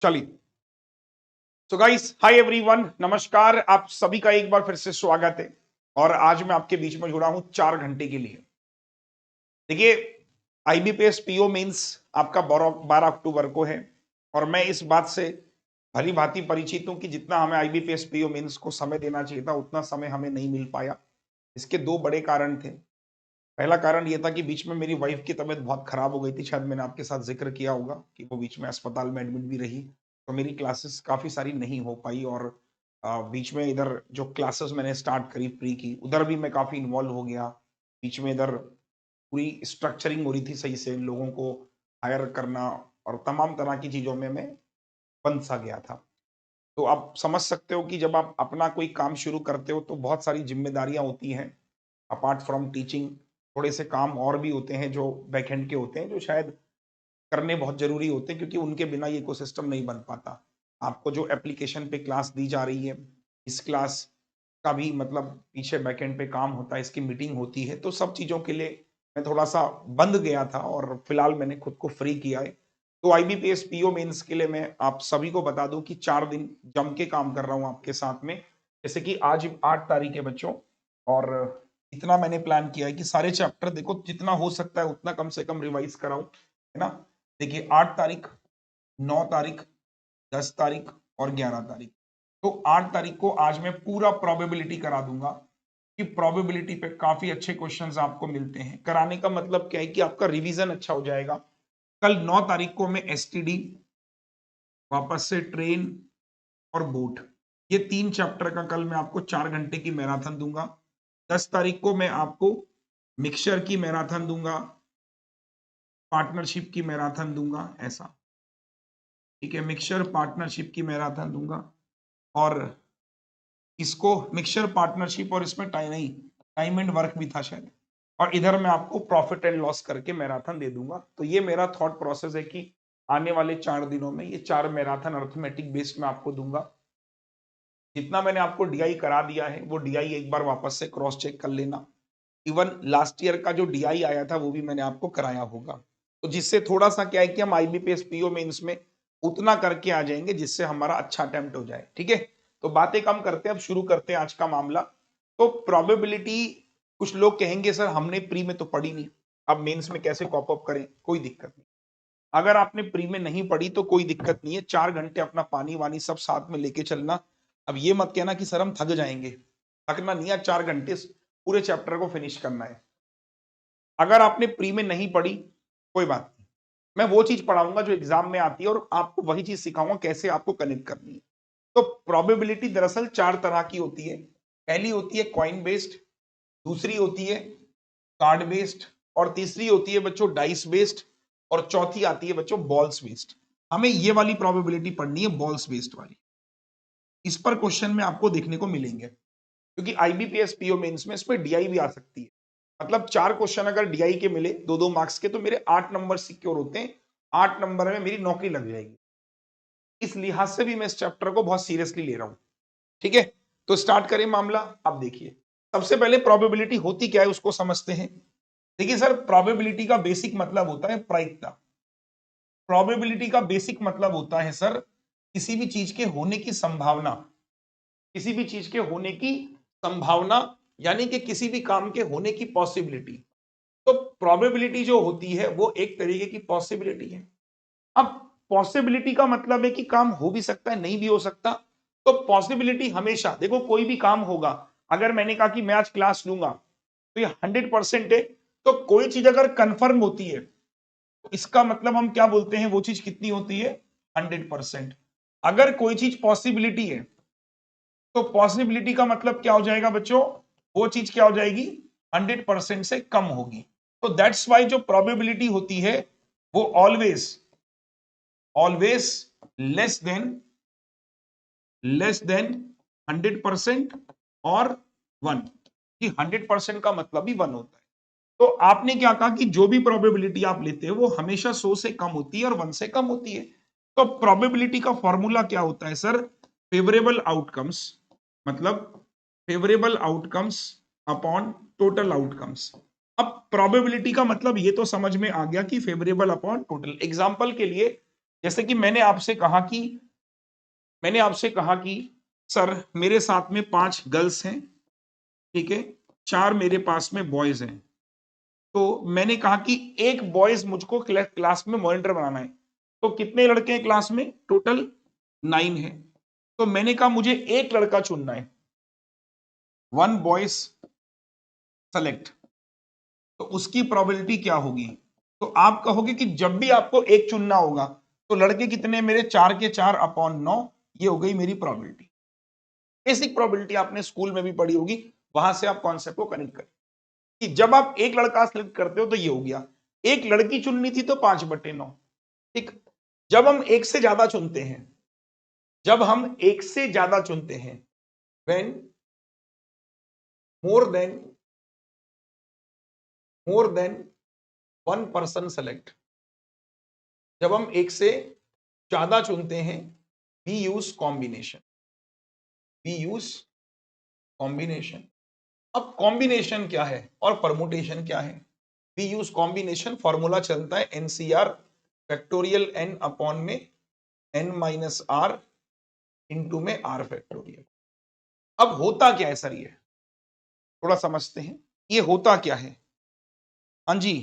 चलिए। So guys, hi everyone, नमस्कार। आप सभी का एक बार फिर से स्वागत है। और आज मैं आपके बीच में जुड़ा हूं 4 घंटे के लिए। देखिए, आईबीपीएस पीओ मेंस आपका 12 अक्टूबर को है। और मैं इस बात से भली भांति परिचित हूं कि जितना हमें आईबीपीएस पीओ मेंस को समय देना चाहिए था, उतना समय हमें नहीं मिल पाया। इसके दो बड़े कारण थे। पहला कारण यह था कि बीच में मेरी वाइफ की तबीयत बहुत खराब हो गई थी। शायद मैंने आपके साथ जिक्र किया होगा कि वो बीच में अस्पताल में एडमिट भी रही, तो मेरी क्लासेस काफी सारी नहीं हो पाई। और बीच में इधर जो क्लासेस मैंने स्टार्ट करी प्री की, उधर भी मैं काफी इन्वॉल्व हो गया। बीच में इधर पूरी स्ट्रक्चरिंग हो रही थी सही से, लोगों को हायर करना और तमाम तरह की चीजों में मैं बंद सा गया था। तो आप समझ सकते हो कि जब आप अपना कोई काम शुरू करते हो तो बहुत सारी जिम्मेदारियां होती हैं। अपार्ट फ्रॉम टीचिंग थोड़े से काम और भी होते हैं जो बैकएंड के होते हैं, जो शायद करने बहुत जरूरी होते हैं, क्योंकि उनके बिना ये इकोसिस्टम नहीं बन पाता। आपको जो एप्लीकेशन पे क्लास दी जा रही है, इस क्लास का भी मतलब पीछे बैकएंड पे काम होता है, इसकी मीटिंग होती है। तो सब चीजों के लिए मैं थोड़ा सा बंद गया था और फिलहाल मैंने खुद को फ्री किया है। तो आईबीपीएस पीओ मेंस के लिए मैं आप सभी को बता दूं कि 4 दिन जम के काम कर रहा हूं आपके साथ में। जैसे कि आज 8 तारीख है बच्चों, और इतना मैंने प्लान किया है कि सारे चैप्टर देखो जितना हो सकता है उतना कम से कम रिवाइज कराऊं, है ना। देखिए, 8 तारीख, 9 तारीख, 10 तारीख और 11 तारीख। तो 8 तारीख को आज मैं पूरा प्रोबेबिलिटी करा दूंगा कि प्रोबेबिलिटी पे काफी अच्छे क्वेश्चंस आपको मिलते हैं। कराने का मतलब क्या है कि आपका रिवीजन अच्छा हो जाएगा। कल 9 तारीख को मैं एसटीडी, वापस से ट्रेन और बोट, ये 3 चैप्टर का कल मैं आपको 4 घंटे की मैराथन दूंगा। 10 तारीख को मैं आपको मिक्सचर की मैराथन दूंगा, पार्टनरशिप की मैराथन दूंगा, ऐसा। ठीक है, मिक्सचर पार्टनरशिप की मैराथन दूंगा। और इसको मिक्सचर पार्टनरशिप, और इसमें टाइम नहीं, टाइम एंड वर्क भी था शायद। और इधर मैं आपको प्रॉफिट एंड लॉस करके मैराथन दे दूंगा। तो ये मेरा थॉट प्रोसेस है कि आने वाले 4 दिनों में ये 4 मैराथन अर्थमेटिक बेस्ड में आपको दूंगा। जितना मैंने आपको डीआई करा दिया है वो डीआई एक बार वापस से क्रॉस चेक कर लेना। इवन लास्ट ईयर का जो डीआई आया था वो भी मैंने आपको कराया होगा। तो जिससे थोड़ा सा क्या है कि हम आईबीपीएस पीओ मेंस में उतना करके आ जाएंगे जिससे हमारा अच्छा अटेम्प्ट हो जाए। ठीक है, तो बातें कम करते हैं, अब शुरू करते हैं आज का मामला। तो प्रोबेबिलिटी, कुछ लोग कहेंगे सर हमने प्री में तो पढ़ी नहीं, अब मेंस में कैसे कॉप अप करें। कोई दिक्कत नहीं, अगर आपने प्री में नहीं पढ़ी तो कोई दिक्कत नहीं है। 4 घंटे अपना पानी वानी सब साथ में लेके चलना। अब ये मत कहना कि सर हम थक जाएंगे, थकना नहीं है। 4 घंटे पूरे चैप्टर को फिनिश करना है। अगर आपने प्री में नहीं पढ़ी, कोई बात नहीं, मैं वो चीज पढ़ाऊंगा जो एग्जाम में आती है और आपको वही चीज सिखाऊंगा कैसे आपको कनेक्ट करनी है। तो प्रोबेबिलिटी दरअसल 4 तरह की होती है। पहली होती है कॉइन बेस्ड, दूसरी होती है कार्ड बेस्ड, और तीसरी होती है बच्चों डाइस बेस्ड, और चौथी आती है बच्चों बॉल्स बेस्ड। हमें ये वाली प्रोबेबिलिटी पढ़नी है, बॉल्स बेस्ड वाली। इस पर क्वेश्चन में आपको देखने को मिलेंगे, क्योंकि आईबीपीएस पीओ मेंस में इसमें डीआई भी आ सकती है। मतलब 4 क्वेश्चन अगर डीआई के मिले, 2-2 मार्क्स के, तो मेरे 8 नंबर सिक्योर होते हैं। 8 नंबर में मेरी नौकरी लग जाएगी। इस लिहाज से भी मैं इस चैप्टर को बहुत सीरियसली ले रहा हूं। ठीक है, तो स्टार्ट करें मामला। अब देखिए, सबसे पहले प्रोबेबिलिटी होती क्या है उसको समझते हैं। देखिए सर, प्रोबेबिलिटी का बेसिक मतलब होता है प्रायिकता। प्रोबेबिलिटी का बेसिक मतलब होता है सर किसी भी चीज के होने की संभावना, किसी भी चीज के होने की संभावना, यानी कि किसी भी काम के होने की पॉसिबिलिटी। तो प्रोबेबिलिटी जो होती है वो एक तरीके की पॉसिबिलिटी है। अब पॉसिबिलिटी का मतलब है कि काम हो भी सकता है, नहीं भी हो सकता। तो पॉसिबिलिटी हमेशा देखो, कोई भी काम होगा, अगर मैंने कहा कि मैं आज क्लास लूंगा तो ये 100% है। तो कोई चीज अगर कंफर्म होती है तो इसका मतलब हम क्या बोलते हैं, वो चीज कितनी होती है, 100%। अगर कोई चीज पॉसिबिलिटी है तो पॉसिबिलिटी का मतलब क्या हो जाएगा बच्चों, वो चीज क्या हो जाएगी, 100% से कम होगी। तो दैट्स वाई जो प्रोबेबिलिटी होती है वो ऑलवेज ऑलवेज लेस देन 100% और 1। 100% का मतलब ही 1 होता है। तो आपने क्या कहा कि जो भी प्रोबेबिलिटी आप लेते हैं वो हमेशा 100 से कम होती है और 1 से कम होती है। तो प्रोबेबिलिटी का फॉर्मूला क्या होता है सर, फेवरेबल आउटकम्स, मतलब favourable outcomes upon total outcomes. अब प्रोबेबिलिटी का मतलब ये तो समझ में आ गया कि फेवरेबल अपॉन टोटल। एग्जांपल के लिए जैसे कि मैंने आपसे कहा कि सर मेरे साथ में 5 गर्ल्स हैं, ठीक है, 4 मेरे पास में बॉयज हैं। तो मैंने कहा कि एक बॉयज मुझको क्लास में मॉनिटर बनाना है। तो कितने लड़के हैं क्लास में? टोटल 9 है। तो मैंने कहा मुझे एक लड़का चुनना है, 1 बॉयज सेलेक्ट। तो उसकी प्रोबेबिलिटी क्या होगी? तो आप कहोगे कि जब भी आपको एक चुनना होगा तो लड़के कितने मेरे? 4 के 4 अपॉन 9, ये हो गई मेरी प्रोबेबिलिटी। बेसिक प्रोबेबिलिटी आपने स्कूल में भी पढ़ी होगी, वहां से आप कॉन्सेप्ट को कनेक्ट करें कि जब आप एक लड़का सिलेक्ट करते हो तो ये हो गया। एक लड़की चुननी थी तो 5/9। ठीक। जब हम एक से ज्यादा चुनते हैं, when more than 1 person select, जब हम एक से ज्यादा चुनते हैं, वी यूज कॉम्बिनेशन। अब कॉम्बिनेशन क्या है और परमुटेशन क्या है? वी यूज कॉम्बिनेशन, फॉर्मूला चलता है एनसीआर फैक्टोरियल एन अपॉन में एन माइनस आर इंटू में आर फैक्टोरियल। अब होता क्या है सर? ये थोड़ा समझते हैं, ये होता क्या है। हाँ जी,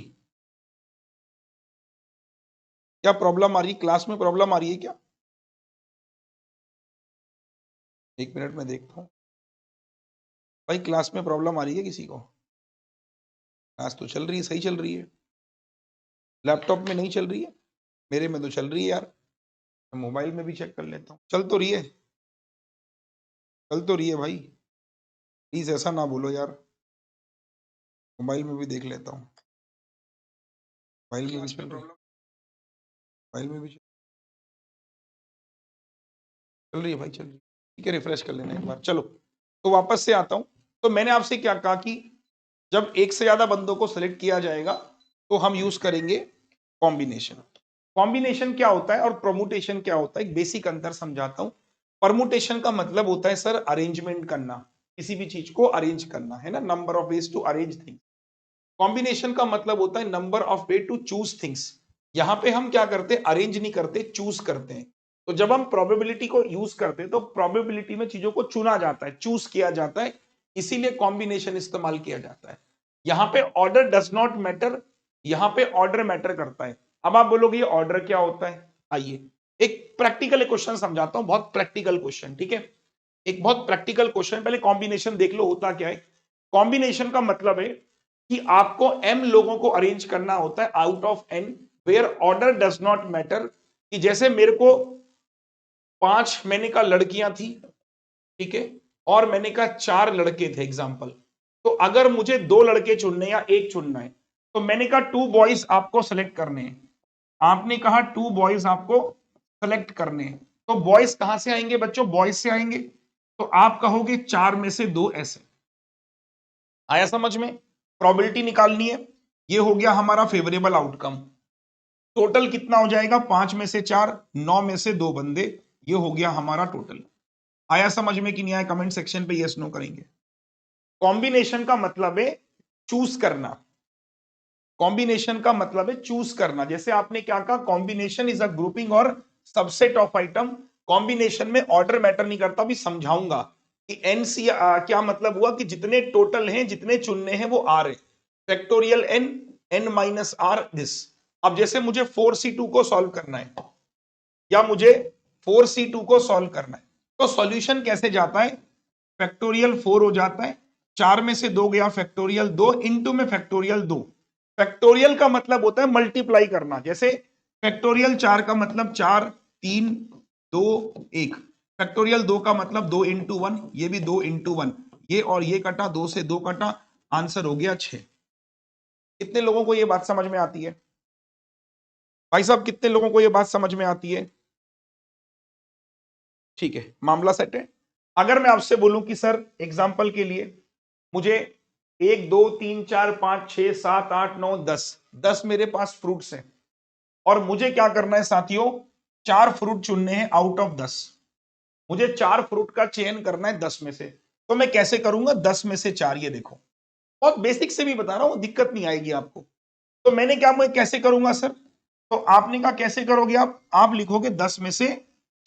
क्या प्रॉब्लम आ रही? क्लास में प्रॉब्लम आ रही है क्या? एक मिनट में देखता हूं भाई, क्लास में प्रॉब्लम आ रही है किसी को? क्लास तो चल रही है, सही चल रही है। लैपटॉप में नहीं चल रही है, मेरे में तो चल रही है यार। मैं मोबाइल में भी चेक कर लेता हूँ। चल तो रही है भाई, प्लीज ऐसा ना बोलो यार। मोबाइल में भी देख लेता हूँ, मोबाइल में भी चल रही है, मोबाइल में भी चल रही है भाई, चल रही है। ठीक है, रिफ्रेश कर लेना एक बार। चलो, तो वापस से आता हूं। तो मैंने आपसे क्या कहा कि जब एक से ज्यादा बंदों को सिलेक्ट किया जाएगा तो हम यूज करेंगे कॉम्बिनेशन। कॉम्बिनेशन क्या होता है और परमुटेशन क्या होता है, एक बेसिक अंतर समझाता हूं। परमुटेशन का मतलब होता है सर अरेंजमेंट करना, किसी भी चीज को अरेंज करना, है ना, number of ways to arrange things. Combination का मतलब होता है number of way to choose things. यहां पे हम क्या करते हैं? अरेंज नहीं करते, चूज करते हैं। तो जब हम प्रोबेबिलिटी को यूज करते हैं तो प्रोबेबिलिटी में चीजों को चुना जाता है, चूज किया जाता है, इसीलिए कॉम्बिनेशन इस्तेमाल किया जाता है। यहां पे ऑर्डर डज नॉट मैटर, यहां पे ऑर्डर मैटर करता है। अब आप बोलोगे ये ऑर्डर क्या होता है? आइए एक प्रैक्टिकल क्वेश्चन समझाता हूं, बहुत प्रैक्टिकल क्वेश्चन, ठीक है। एक बहुत प्रैक्टिकल क्वेश्चन, पहले कॉम्बिनेशन देख लो होता क्या है। कॉम्बिनेशन का मतलब है कि आपको m लोगों को अरेंज करना होता है out of n, where order does not matter. कि जैसे मेरे को 5 मैंने कहा लड़कियां थी, ठीक है, और मैंने कहा 4 लड़के थे एग्जाम्पल। तो अगर मुझे 2 लड़के चुनने या एक चुनना है तो मैंने कहा 2 बॉयज आपको सेलेक्ट करने हैं। आपने कहा 2 बॉयज आपको सेलेक्ट करने हैं। तो बॉयज कहां से आएंगे बच्चों? बॉयज से आएंगे। तो आप कहोगे 4 में से 2 ऐसे। आया समझ में? प्रोबेबिलिटी निकालनी है। ये हो गया हमारा फेवरेबल आउटकम। टोटल कितना हो जाएगा? 5 में से 4, 9 में से 2 बंदे, ये हो गया हमारा टोटल। आया समझ में कि नहीं आया? कमेंट सेक्शन पे यस नो करेंगे। कॉम्बिनेशन का मतलब है चूज करना। कॉम्बिनेशन का मतलब है चूज करना। जैसे आपने क्या कहा? कॉम्बिनेशन इज अ ग्रुपिंग और सबसेट ऑफ आइटम। कॉम्बिनेशन में ऑर्डर मैटर नहीं करता, भी समझाऊंगा कि एनसी क्या मतलब हुआ कि जितने टोटल हैं, जितने चुनने हैं वो आर है, factorial N, N minus R this. अब जैसे मुझे 4c2 को सॉल्व करना है या मुझे 4c2 को सॉल्व करना है, तो सॉल्यूशन कैसे जाता है? फैक्टोरियल 4 हो जाता है, 4 में से 2 गया फैक्टोरियल 2 इंटू में फैक्टोरियल 2। फैक्टोरियल का मतलब होता है मल्टीप्लाई करना। जैसे फैक्टोरियल 4 का मतलब 4, 3, 2, 1। फैक्टोरियल 2 का मतलब 2 इंटू 1, ये भी 2 इंटू 1, ये और ये कटा, 2 से 2 कटा, आंसर हो गया 6। कितने लोगों को ये बात समझ में आती है भाई साहब? कितने लोगों को ये बात समझ में आती है? ठीक है, मामला सेट है। अगर मैं आपसे बोलूं कि सर एग्जाम्पल के लिए मुझे 1 2 3 4 5 6 7 8 9 10 मेरे पास फ्रूट्स हैं और मुझे क्या करना है साथियों? 4 फ्रूट चुनने हैं आउट ऑफ 10। मुझे 4 फ्रूट का चयन करना है 10 में से। तो मैं कैसे करूंगा? 10 में से 4, ये देखो, बहुत बेसिक से भी बता रहा हूं, दिक्कत नहीं आएगी आपको। तो मैंने क्या, मैं कैसे करूंगा सर? तो आपने कहा कैसे करोगे आप लिखोगे 10 में से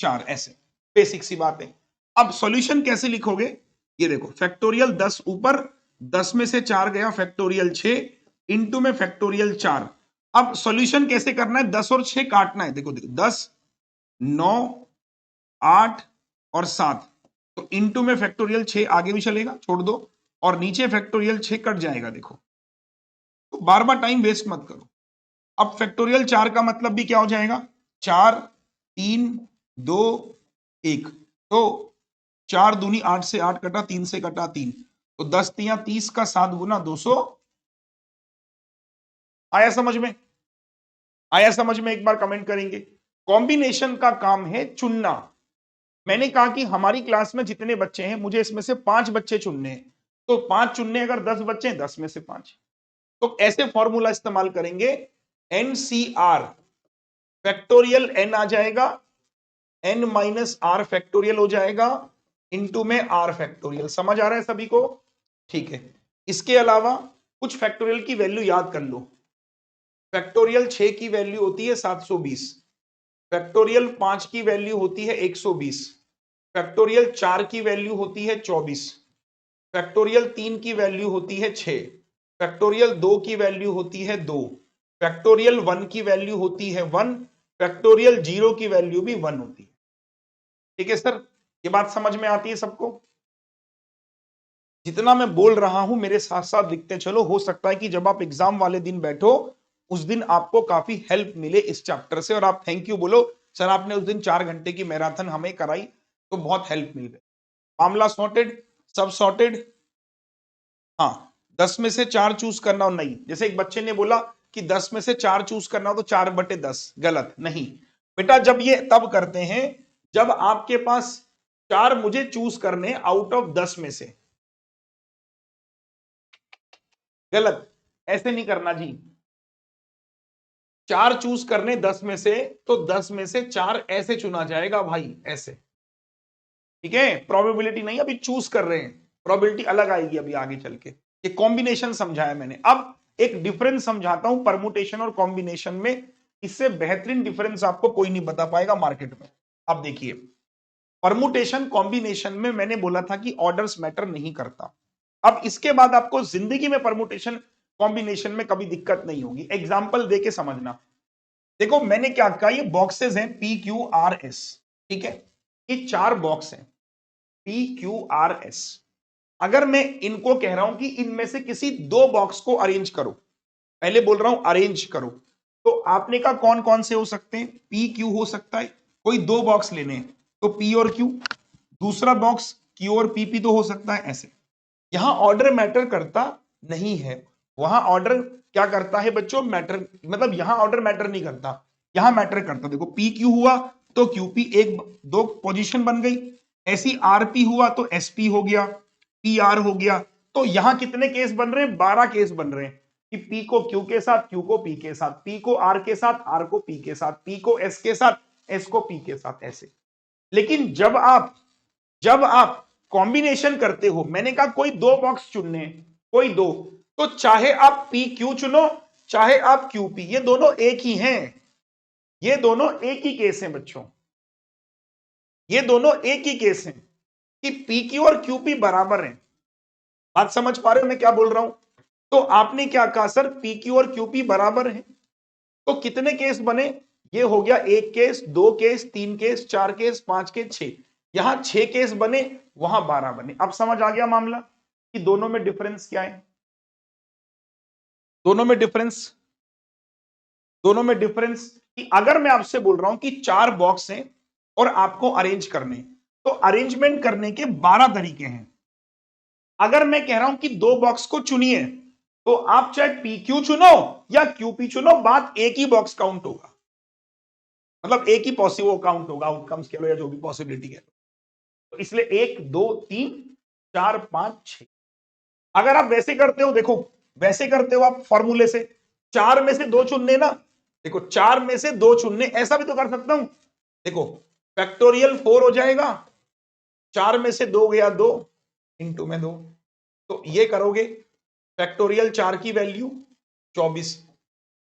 4, ऐसे बेसिक सी बात है। अब सॉल्यूशन कैसे लिखोगे, ये देखो फैक्टोरियल 10 ऊपर, 10 में से 4 गया फैक्टोरियल 6 इंटू में फैक्टोरियल 4। अब सॉल्यूशन कैसे करना है, 10 और 6 काटना है, देखो 10 9 8 और 7, तो इंटू में फैक्टोरियल 6 आगे भी चलेगा, छोड़ दो, और नीचे फैक्टोरियल 6 कट जाएगा। देखो तो बार बार टाइम वेस्ट मत करो। अब फैक्टोरियल 4 का मतलब भी क्या हो जाएगा, 4 3 2 1, तो 4 दूनी 8 से 8 कटा, 3 से कटा 3, तो 10 तिया 30 का 7 गुना 200। आया समझ में, आया समझ में, एक बार कमेंट करेंगे। कॉम्बिनेशन का काम है चुनना। मैंने कहा कि हमारी क्लास में जितने बच्चे हैं मुझे इसमें से 5 बच्चे चुनने हैं, तो 5 चुनने, अगर 10 बच्चे हैं 10 में से 5, तो ऐसे फॉर्मूला इस्तेमाल करेंगे, एनसीआर फैक्टोरियल एन आ जाएगा, एन माइनस आर फैक्टोरियल हो जाएगा, इंटू में आर फैक्टोरियल। समझ आ रहा है सभी को, ठीक है। इसके अलावा कुछ फैक्टोरियल की वैल्यू याद कर लो। फैक्टोरियल 6 की वैल्यू होती है 720, फैक्टोरियल 5 की वैल्यू होती है 120, फैक्टोरियल 4 की वैल्यू होती है 24, फैक्टोरियल 3 की वैल्यू होती है 6, फैक्टोरियल 2 की वैल्यू होती है 2, फैक्टोरियल 1 की वैल्यू होती है 1, फैक्टोरियल 0 की वैल्यू भी 1 होती है। ठीक है सर, ये बात समझ में आती है सबको? जितना मैं बोल रहा हूं मेरे साथ साथ लिखते चलो, हो सकता है कि जब आप एग्जाम वाले दिन बैठो उस दिन आपको काफी हेल्प मिले इस चैप्टर से, और आप थैंक यू बोलो, सर आपने उस दिन 4 घंटे की मैराथन हमें कराई तो बहुत हेल्प मिल गई। मामला सॉर्टेड, सब सॉर्टेड। हाँ, 10 में से 4 चूज करना और नहीं, जैसे एक बच्चे ने बोला कि 10 में से 4 चूज करना हो तो 4/10, गलत नहीं बेटा। जब ये तब करते हैं जब आपके पास 4 मुझे चूज करने आउट ऑफ 10 में से, गलत, ऐसे नहीं करना जी। 4 चूज करने 10 में से, तो 10 में से 4 ऐसे चुना जाएगा भाई, ऐसे, ठीक है। प्रोबेबिलिटी नहीं, अभी चूज कर रहे हैं, प्रोबेबिलिटी अलग आएगी अभी आगे चल के। ये कॉम्बिनेशन समझाया मैंने। अब एक डिफरेंस समझाता हूं परमुटेशन और कॉम्बिनेशन में, इससे बेहतरीन डिफरेंस आपको कोई नहीं बता पाएगा मार्केट में। अब देखिए, परमुटेशन कॉम्बिनेशन में मैंने बोला था कि ऑर्डर्स मैटर नहीं करता। अब इसके बाद आपको जिंदगी में परमुटेशन कॉम्बिनेशन में कभी दिक्कत नहीं होगी। एग्जाम्पल देके समझना। देखो मैंने क्या कहा, ये बॉक्सेस हैं PQRS, ठीक है, ये 4 बॉक्स हैं PQRS। अगर मैं इनको कह रहा हूं कि इनमें से किसी 2 बॉक्स को अरेंज करो, पहले बोल रहा हूं अरेंज करो, तो आपने कहा कौन कौन से हो सकते हैं, PQ हो सकता है, कोई 2 बॉक्स लेने हैं तो P और Q, दूसरा बॉक्स Q और PP तो हो सकता है, ऐसे। यहां ऑर्डर मैटर करता नहीं है, वहां ऑर्डर क्या करता है बच्चों, मैटर, मतलब यहां ऑर्डर मैटर नहीं करता, यहां मैटर करता। देखो PQ हुआ तो QP, एक 2 पोजीशन बन गई, ऐसी RP हुआ तो SP हो गया, PR हो गया। तो यहां कितने केस बन रहे हैं, 12 केस बन रहे हैं कि P को Q के साथ, Q को P के साथ, P को R के साथ, R को P के साथ, P को S के साथ, S को P के साथ, ऐसे। लेकिन जब आप कॉम्बिनेशन करते हो, मैंने कहा कोई 2 बॉक्स चुनने हैं, कोई 2, तो चाहे आप पी क्यू चुनो चाहे आप क्यू पी, ये दोनों एक ही हैं, ये दोनों एक ही केस हैं बच्चों, ये दोनों एक ही केस हैं कि पी क्यू और क्यू पी बराबर हैं। बात समझ पा रहे हो मैं क्या बोल रहा हूं? तो आपने क्या कहा, सर पी क्यू और क्यू पी बराबर हैं, तो कितने केस बने, ये हो गया 1 case, 2 case, 3 case, 4 case, 5 case, 6, यहां 6 केस बने, वहां 12 बने। अब समझ आ गया मामला कि दोनों में डिफरेंस क्या है, दोनों में डिफरेंस, दोनों में डिफरेंस कि अगर मैं आपसे बोल रहा हूं कि 4 बॉक्स हैं और आपको अरेंज करने, तो अरेंजमेंट करने के 12 तरीके हैं। अगर मैं कह रहा हूं कि 2 बॉक्स को चुनिए, तो आप चाहे पी क्यू चुनो या क्यू पी चुनो, बात एक ही बॉक्स काउंट होगा, मतलब एक ही पॉसिबल काउंट होगा, आउटकम्स कह लो या जो भी पॉसिबिलिटी है। तो इसलिए 1 2 3 4 5 6। अगर आप वैसे करते हो, देखो वैसे करते हो आप फॉर्मूले से, 4 में से 2 चुनने ना, देखो 4 में से 2 चुनने, ऐसा भी तो कर सकता हूं, देखो फैक्टोरियल 4 हो जाएगा, 4 में से 2 गया 2, इंटू में 2, तो ये करोगे, फैक्टोरियल 4 की वैल्यू 24,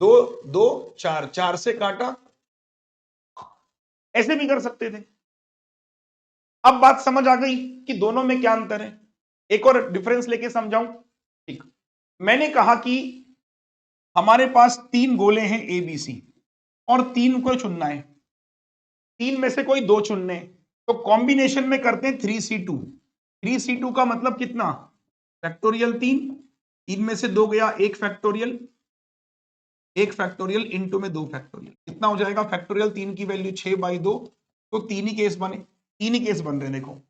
दो दो चार, चार से काटा, ऐसे भी कर सकते थे। अब बात समझ आ गई कि दोनों में क्या अंतर है। एक और डिफरेंस लेके समझाऊं। ठीक, मैंने कहा कि हमारे पास तीन गोले हैं ए बी सी और तीन को चुनना है, तीन में से कोई दो चुनने हैं। तो कॉम्बिनेशन में करते हैं 3C2। 3C2 का मतलब कितना, फैक्टोरियल तीन, तीन में से दो गया, एक फैक्टोरियल, एक फैक्टोरियल इंटू में दो फैक्टोरियल, कितना हो जाएगा फैक्टोरियल तीन की वैल्यू 6/2। तो तीन ही केस बने, तीन ही केस बन रहे हैं। देखो,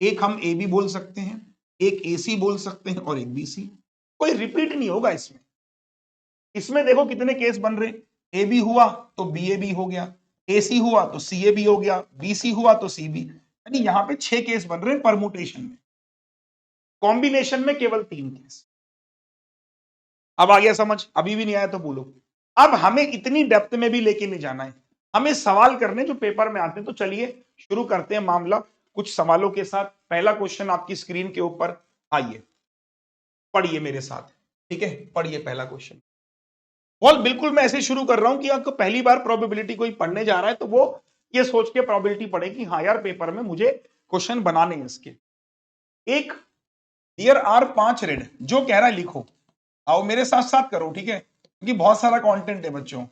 एक हम ए बी बोल सकते हैं, एक ए सी बोल सकते हैं और एक बी सी। कोई रिपीट नहीं होगा इसमें। इसमें देखो कितने केस बन रहे, ए बी हुआ तो बी ए बी हो गया, ए सी हुआ तो सी ए बी हो गया, बी सी हुआ तो सी बी, यानी यहां पे 6 केस बन रहे हैं परमुटेशन में। कॉम्बिनेशन में केवल 3 केस। अब आ गया समझ, अभी भी नहीं आया तो बोलो। अब हमें इतनी डेप्थ में भी लेके नहीं जाना है, हमें सवाल करने जो पेपर में आते हैं। तो चलिए शुरू करते हैं मामला कुछ सवालों के साथ। पहला क्वेश्चन आपकी स्क्रीन के ऊपर, आइए पढ़िए मेरे साथ। ठीक है, पढ़िए पहला क्वेश्चन। बॉल बिल्कुल मैं ऐसे शुरू कर रहा हूं कि आपको पहली बार प्रोबेबिलिटी कोई पढ़ने जा रहा है तो वो ये सोच के प्रोबेबिलिटी पढ़े कि हाँ यार पेपर में मुझे क्वेश्चन बनाने हैं इसके। एक, हियर आर 5 रेड, जो कह रहा है लिखो, आओ मेरे साथ साथ करो, ठीक है, क्योंकि बहुत सारा कंटेंट है बच्चों।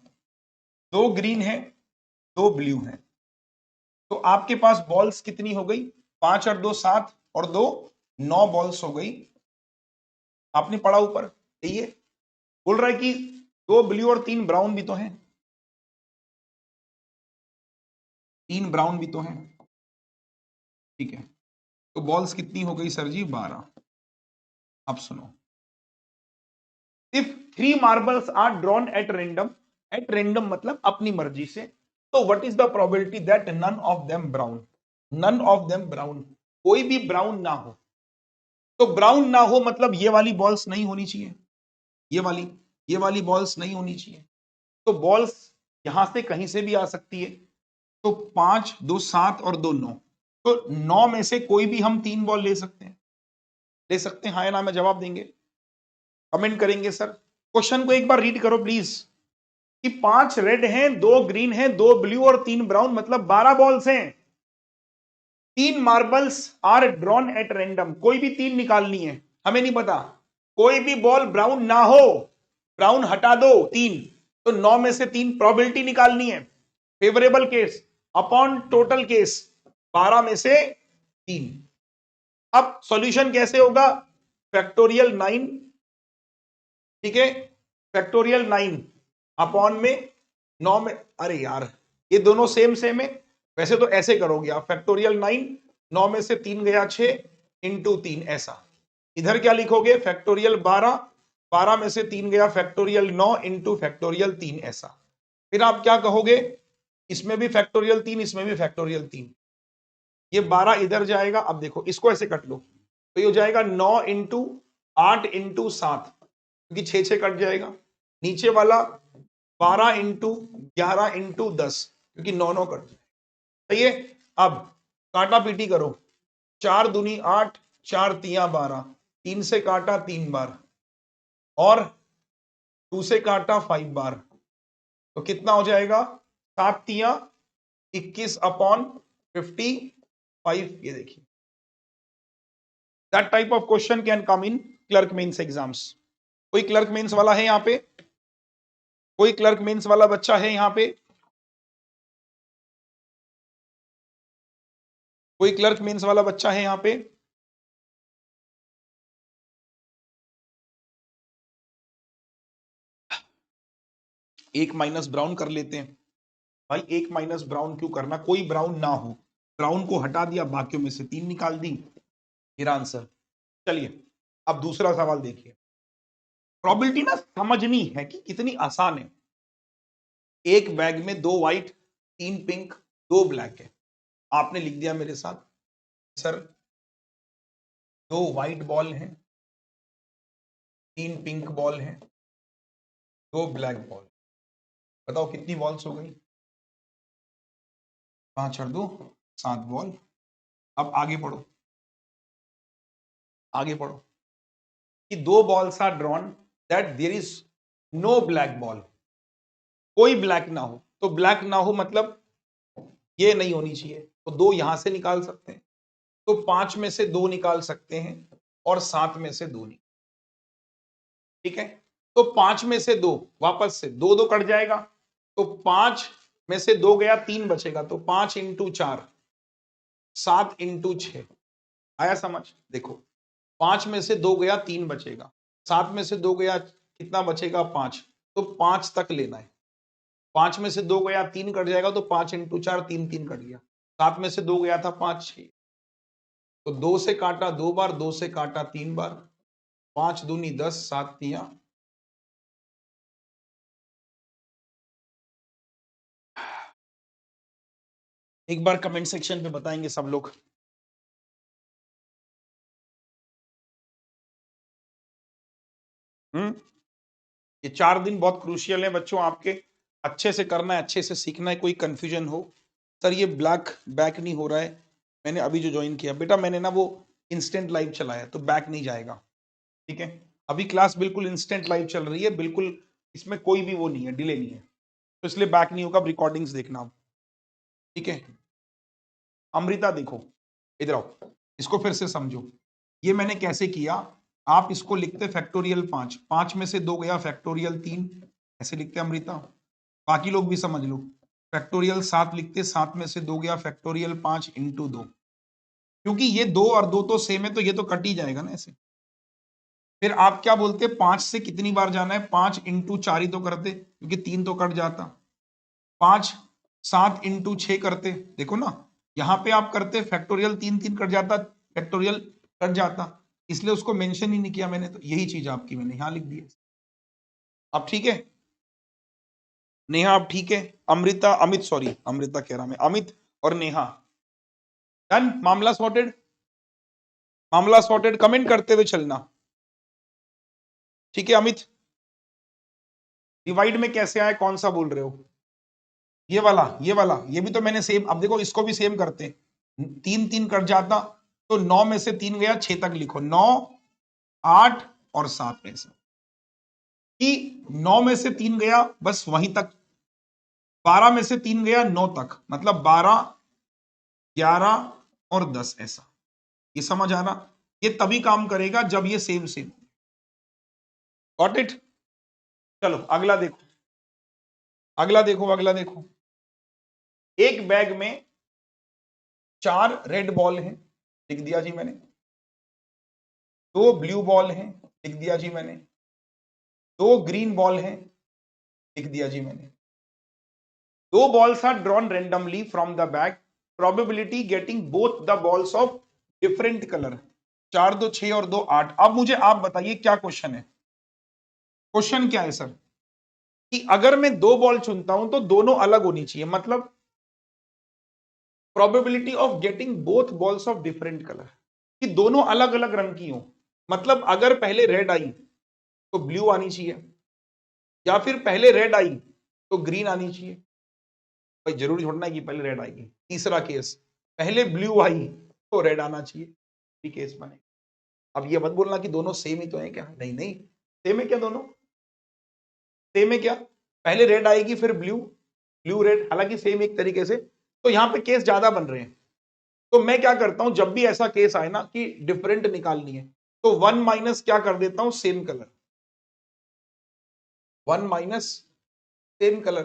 दो ग्रीन है, दो ब्लू है, तो आपके पास बॉल्स कितनी हो गई, 5 और 2 7 और 2 9 बॉल्स हो गई। आपने पढ़ा ऊपर, ये बोल रहा है कि दो ब्लू और तीन ब्राउन भी तो हैं, तीन ब्राउन भी तो हैं, ठीक है। तो बॉल्स कितनी हो गई सर जी, 12। अब सुनो, if 3 marbles are drawn at random मतलब अपनी मर्जी से, तो what is the probability that none of them brown, none of them brown, कोई भी ब्राउन ना हो। तो ब्राउन ना हो मतलब ये वाली बॉल्स नहीं होनी चाहिए, ये वाली बॉल्स नहीं होनी चाहिए। तो बॉल्स यहां से कहीं से भी आ सकती है। तो 5 2 7 और 2 9, तो 9 में से कोई भी हम तीन बॉल ले सकते हैं, ले सकते हैं, हाँ या ना में जवाब देंगे, कमेंट करेंगे सर। क्वेश्चन को एक बार रीड करो प्लीज, कि 5 रेड हैं, 2 ग्रीन हैं, 2 ब्लू और 3 ब्राउन, मतलब 12 बॉल्स हैं। 3 marbles are drawn at random, कोई भी तीन निकालनी है, हमें नहीं पता, कोई भी बॉल ब्राउन ना हो, ब्राउन हटा दो तीन, तो 9 में से तीन प्रोबेबिलिटी निकालनी है, favourable case upon total case, 12 में से तीन। अब सॉल्यूशन कैसे होगा, फैक्टोरियल 9, ठीक है, फैक्टोरियल 9 अपॉन में 9 में, अरे यार ये दोनों सेम सेम है, वैसे तो ऐसे करोगे आप, फैक्टोरियल 9, 9 में से 3 गया 6 इंटू 3, ऐसा। इधर क्या लिखोगे, फैक्टोरियल 12, 12 में से 3 गया फैक्टोरियल 9 इंटू फैक्टोरियल 3, ऐसा। फिर आप क्या कहोगे, इसमें भी फैक्टोरियल 3, इसमें भी फैक्टोरियल 3, ये 12 इधर जाएगा। अब देखो इसको ऐसे कट लो, तो ये हो जाएगा 9 इंटू 8 इंटू 7, क्योंकि 6 कट जाएगा। नीचे वाला 12 इंटू 11 इंटू 10, क्योंकि 9 9 कट जाएगा, सही है। अब काटा पीटी करो, 4 दूनी 8, 4 तिया 12, 3 से काटा 3 बार और 2 से काटा 5 बार, तो कितना हो जाएगा, 7 तिया 21 अपॉन 55। ये देखिए, that type of question can come in clerk mains exams. कोई क्लर्क मेंस वाला है यहां पे, कोई क्लर्क मेंस वाला बच्चा है यहां पे, कोई क्लर्क मेंस वाला बच्चा है यहां पे। एक माइनस ब्राउन कर लेते हैं भाई, एक माइनस ब्राउन क्यों करना, कोई ब्राउन ना हो, ब्राउन को हटा दिया, बाकियों में से तीन निकाल दी, मेरा आंसर। चलिए अब दूसरा सवाल देखिए, प्रोबेबिलिटी ना समझनी है कि कितनी आसान है। एक बैग में दो व्हाइट, तीन पिंक, दो ब्लैक है, आपने लिख दिया मेरे साथ, सर दो व्हाइट बॉल हैं, तीन पिंक बॉल हैं, दो ब्लैक बॉल, बताओ कितनी बॉल्स हो गई, 5 और 2 7 बॉल। अब आगे पढ़ो, आगे पढ़ो, कि दो balls are drawn that there is no black ball, कोई ब्लैक ना हो, तो ब्लैक ना हो मतलब ये नहीं होनी चाहिए, तो 2 यहां से निकाल सकते हैं, तो 5 में से 2 निकाल सकते हैं और 7 में से 2 निकाल, ठीक है। तो 5 में से 2 वापस से 2 2 कट जाएगा, तो 5 में से 2 गया, 3 बचेगा, तो 5 इंटू 4 7 इंटू 6 आया समझ। देखो 5 में से 2 गया, 3 बचेगा, 7 में से 2 गया, कितना बचेगा 5, तो 5 तक लेना है। 5 में से 2 गया, 3 कट जाएगा, तो 5 इंटू 4 3 3 कट गया, 7 में से 2 गया था 5 6, तो 2 से काटा 2 बार, 2 से काटा 3 बार, 5 दूनी 10, 7 तिया, एक बार कमेंट सेक्शन पे बताएंगे सब लोग। ये 4 दिन बहुत क्रूशियल है बच्चों आपके, अच्छे से करना है, अच्छे से सीखना है। कोई कंफ्यूजन हो, सर ये ब्लैक बैक नहीं हो रहा है, मैंने अभी जो ज्वाइन किया बेटा, मैंने ना वो इंस्टेंट लाइव चलाया तो बैक नहीं जाएगा, ठीक है। अभी क्लास बिल्कुल इंस्टेंट लाइव चल रही है, बिल्कुल इसमें कोई भी वो नहीं है, डिले नहीं है, तो इसलिए बैक नहीं होगा, रिकॉर्डिंग्स देखना आप, ठीक है। अमृता देखो, इधर आओ, इसको फिर से समझो। ये मैंने कैसे किया, आप इसको लिखते फैक्टोरियल 5, 5 में से 2 गया फैक्टोरियल 3, ऐसे लिखते अमृता। बाकी लोग भी समझ लो, फैक्टोरियल 7 लिखते, 7 में से 2 गया फैक्टोरियल 5 इंटू 2, क्योंकि ये 2 और 2 तो सेम है, तो ये तो कट ही जाएगा ना ऐसे। फिर आप क्या बोलते, 5 से कितनी बार जाना है, 5 इंटू 4 ही तो करते, क्योंकि 3 तो कट जाता, 5 7 इंटू 6 करते, देखो ना यहां पे आप करते फैक्टोरियल 3 3 कट जाता, फैक्टोरियल कट जाता, इसलिए उसको मेंशन ही नहीं किया मैंने, तो यही चीज आपकी मैंने यहां लिख दी है। अब ठीक है नेहा, अब ठीक है। अमृता, अमित, सॉरी अमृता कह रहा मैं, अमित और नेहा, डन, मामला सॉर्टेड, मामला सॉर्टेड, कमेंट करते हुए चलना, ठीक है। अमित, डिवाइड में कैसे आए, कौन सा बोल रहे हो, ये वाला, ये वाला, ये भी तो मैंने सेम, अब देखो इसको भी सेम करते, 3 3 कट जाता, तो 9 में से 3 गया, 6 तक लिखो, 9 8 और 7 में से, कि 9 में से 3 गया बस वहीं तक, 12 में से 3 गया 9 तक, मतलब 12 11 और 10 ऐसा, ये समझ आ रहा। ये तभी काम करेगा जब ये सेम सेम, गॉट इट। चलो अगला देखो, अगला देखो, अगला देखो। एक बैग में 4 रेड बॉल हैं, लिख दिया जी मैंने, 2 ब्लू बॉल हैं, लिख दिया जी मैंने, 2 ग्रीन बॉल हैं, लिख दिया जी मैंने, 2 balls are drawn randomly from the bag, probability getting both the balls of different color, 4 2 6 और 2 8। अब मुझे आप बताइए क्या क्वेश्चन है, क्वेश्चन क्या है सर, कि अगर मैं 2 बॉल चुनता हूं तो दोनों अलग होनी चाहिए, मतलब probability of getting both balls of different colour, कि दोनों अलग अलग रंग की हो, मतलब अगर पहले रेड आई तो ब्लू आनी चाहिए, या फिर पहले रेड आई तो ग्रीन आनी चाहिए, भाई जरूरी छोड़ना है कि पहले रेड आएगी। तीसरा केस, पहले ब्लू आई तो रेड आना चाहिए, भी केस बने। अब ये मत बोलना कि दोनों सेम ही तो है क्या, नहीं नहीं, सेम है क्या दोनों, सेम है क्या, पहले रेड आएगी फिर ब्लू, ब्लू रेड, हालांकि सेम एक तरीके से, तो यहां पे केस ज्यादा बन रहे हैं। तो मैं क्या करता हूं, जब भी ऐसा केस आए ना कि डिफरेंट निकालनी है, तो 1 माइनस क्या कर देता हूं, same colour, 1 minus same colour,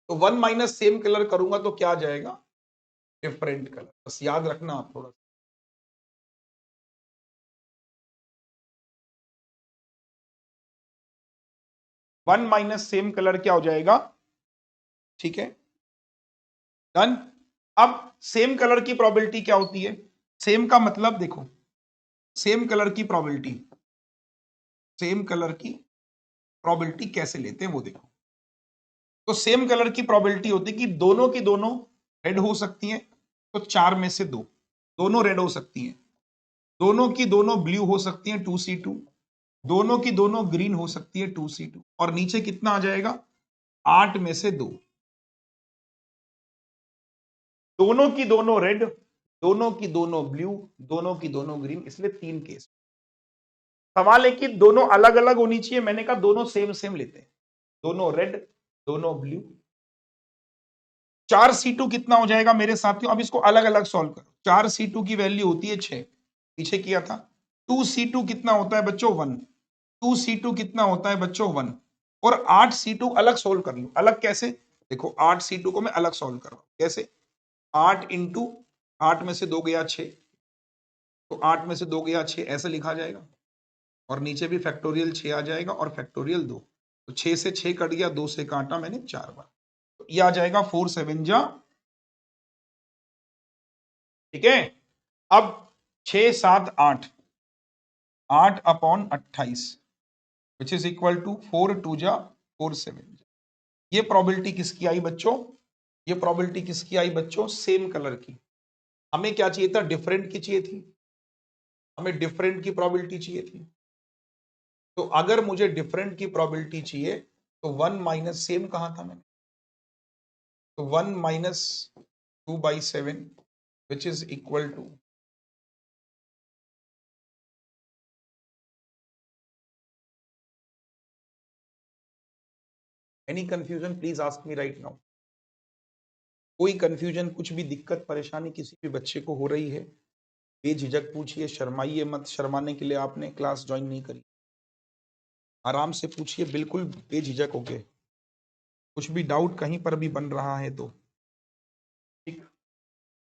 तो 1 माइनस सेम कलर करूंगा तो क्या आ जाएगा, डिफरेंट कलर, बस याद रखना आप थोड़ा सा। 1 माइनस सेम कलर क्या हो जाएगा, ठीक है, डन। अब सेम कलर की प्रोबेबिलिटी क्या होती है, सेम का मतलब देखो, सेम कलर की प्रोबेबिलिटी, सेम कलर की प्रोबेबिलिटी कैसे लेते हैं वो देखो। तो सेम कलर की प्रोबेबिलिटी होती है कि दोनों की दोनों रेड हो सकती हैं, तो 4 में से 2 दोनों रेड हो सकती हैं, दोनों की दोनों ब्लू हो सकती हैं 2C2, दोनों की दोनों ग्रीन हो सकती है 2C2, और नीचे कितना आ जाएगा, 8 में से 2, दोनों की दोनों रेड, दोनं की दोनों ब्लू, दोनों की दोनों ग्रीन, इसलिए 3 केस। सवाल है कि दोनों अलग अलग होनी चाहिए, मैंने कहा दोनों सेम सेम लेते हैं, दोनों रेड, दोनों ब्लू। 4C2 कितना हो जाएगा मेरे साथियों? अब इसको अलग अलग सॉल्व करो। 4C2 की वैल्यू होती है 6, पीछे किया था। 2C2 कितना होता है बच्चों? 1। 2C2 कितना होता है बच्चों? 1। और 8C2 अलग सोल्व कर लो। अलग कैसे? देखो 8C2 को मैं अलग सोल्व कर रहा हूं। कैसे? 8 इंटू 8 में से 2 गया 6, तो 8 में से 2 गया 6, ऐसे लिखा जाएगा। और नीचे भी फैक्टोरियल 6 आ जाएगा और फैक्टोरियल 2, तो 6 से 6 कट गया, 2 से काटा मैंने 4 बार, तो ये आ जाएगा 4 7 जा। ठीक है। अब 6 7 8, 8 upon 28 which is equal to 4 2 जा 4 7 जा। ये प्रोबेबिलिटी किसकी आई बच्चों? ये प्रोबेबिलिटी किसकी आई बच्चों? सेम कलर की। हमें क्या चाहिए था? डिफरेंट की चाहिए थी। हमें डिफरेंट की प्रोबेबिलिटी चाहिए थी। तो अगर मुझे डिफरेंट की प्रोबेबिलिटी चाहिए तो 1 माइनस सेम कहा था मैंने, तो 1 minus 2/7 which is equal to, any confusion please ask me right now. कोई कंफ्यूजन, कुछ भी दिक्कत परेशानी किसी भी बच्चे को हो रही है, बेझिझक पूछिए, शर्माइए मत। शर्माने के लिए आपने क्लास ज्वाइन नहीं करी, आराम से पूछिए, बिल्कुल बेझिझक होके। कुछ भी डाउट कहीं पर भी बन रहा है तो ठीक।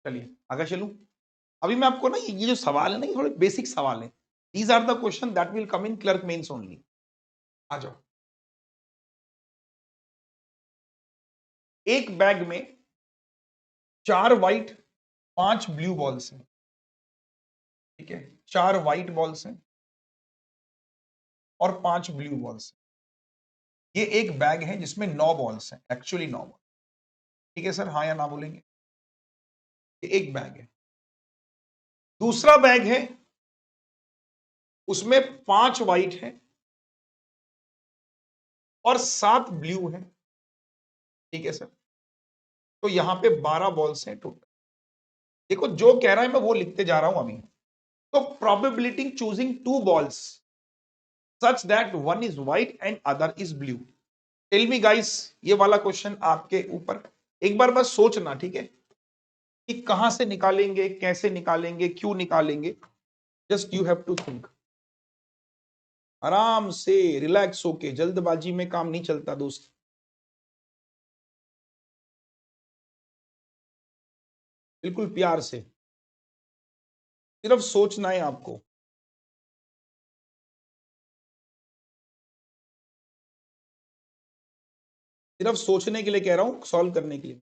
चलिए आगे चलूं। अभी मैं आपको ना ये जो सवाल है ना, ये थोड़े बेसिक सवाल है। These are the question that will come in clerk mains only. आ जाओ। एक बैग में 4 व्हाइट 5 ब्लू बॉल्स हैं। ठीक है, 4 व्हाइट बॉल्स हैं और 5 ब्लू बॉल्स हैं। ये एक बैग है जिसमें 9 बॉल्स हैं, एक्चुअली 9 बॉल। ठीक है सर, हाँ या ना बोलेंगे? ये एक बैग है। दूसरा बैग है, उसमें 5 व्हाइट है और 7 ब्लू है। ठीक है सर, तो यहां पे 12 बॉल्स हैं टोटल। देखो जो कह रहा है मैं वो लिखते जा रहा हूं अभी। तो प्रोबेबिलिटी चूजिंग 2 बॉल्स such that one is white and other is blue. Tell me guys, ये वाला क्वेश्चन आपके ऊपर, एक बार बस सोचना, ठीक है, कि कहां से निकालेंगे, कैसे निकालेंगे, क्यों निकालेंगे। Just you have to think, आराम से रिलैक्स होके। जल्दबाजी में काम नहीं चलता दोस्त। बिल्कुल प्यार से, सिर्फ सोचना है आपको। सिर्फ सोचने के लिए कह रहा हूं, सॉल्व करने के लिए।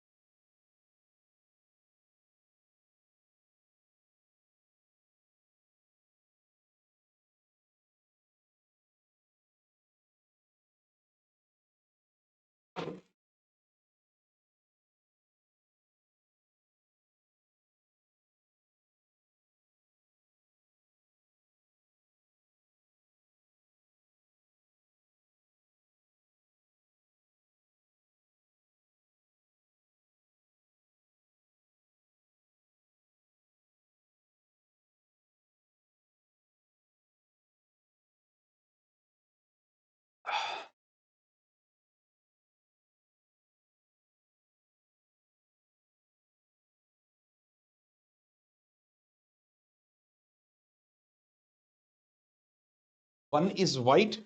वन इज व्हाइट,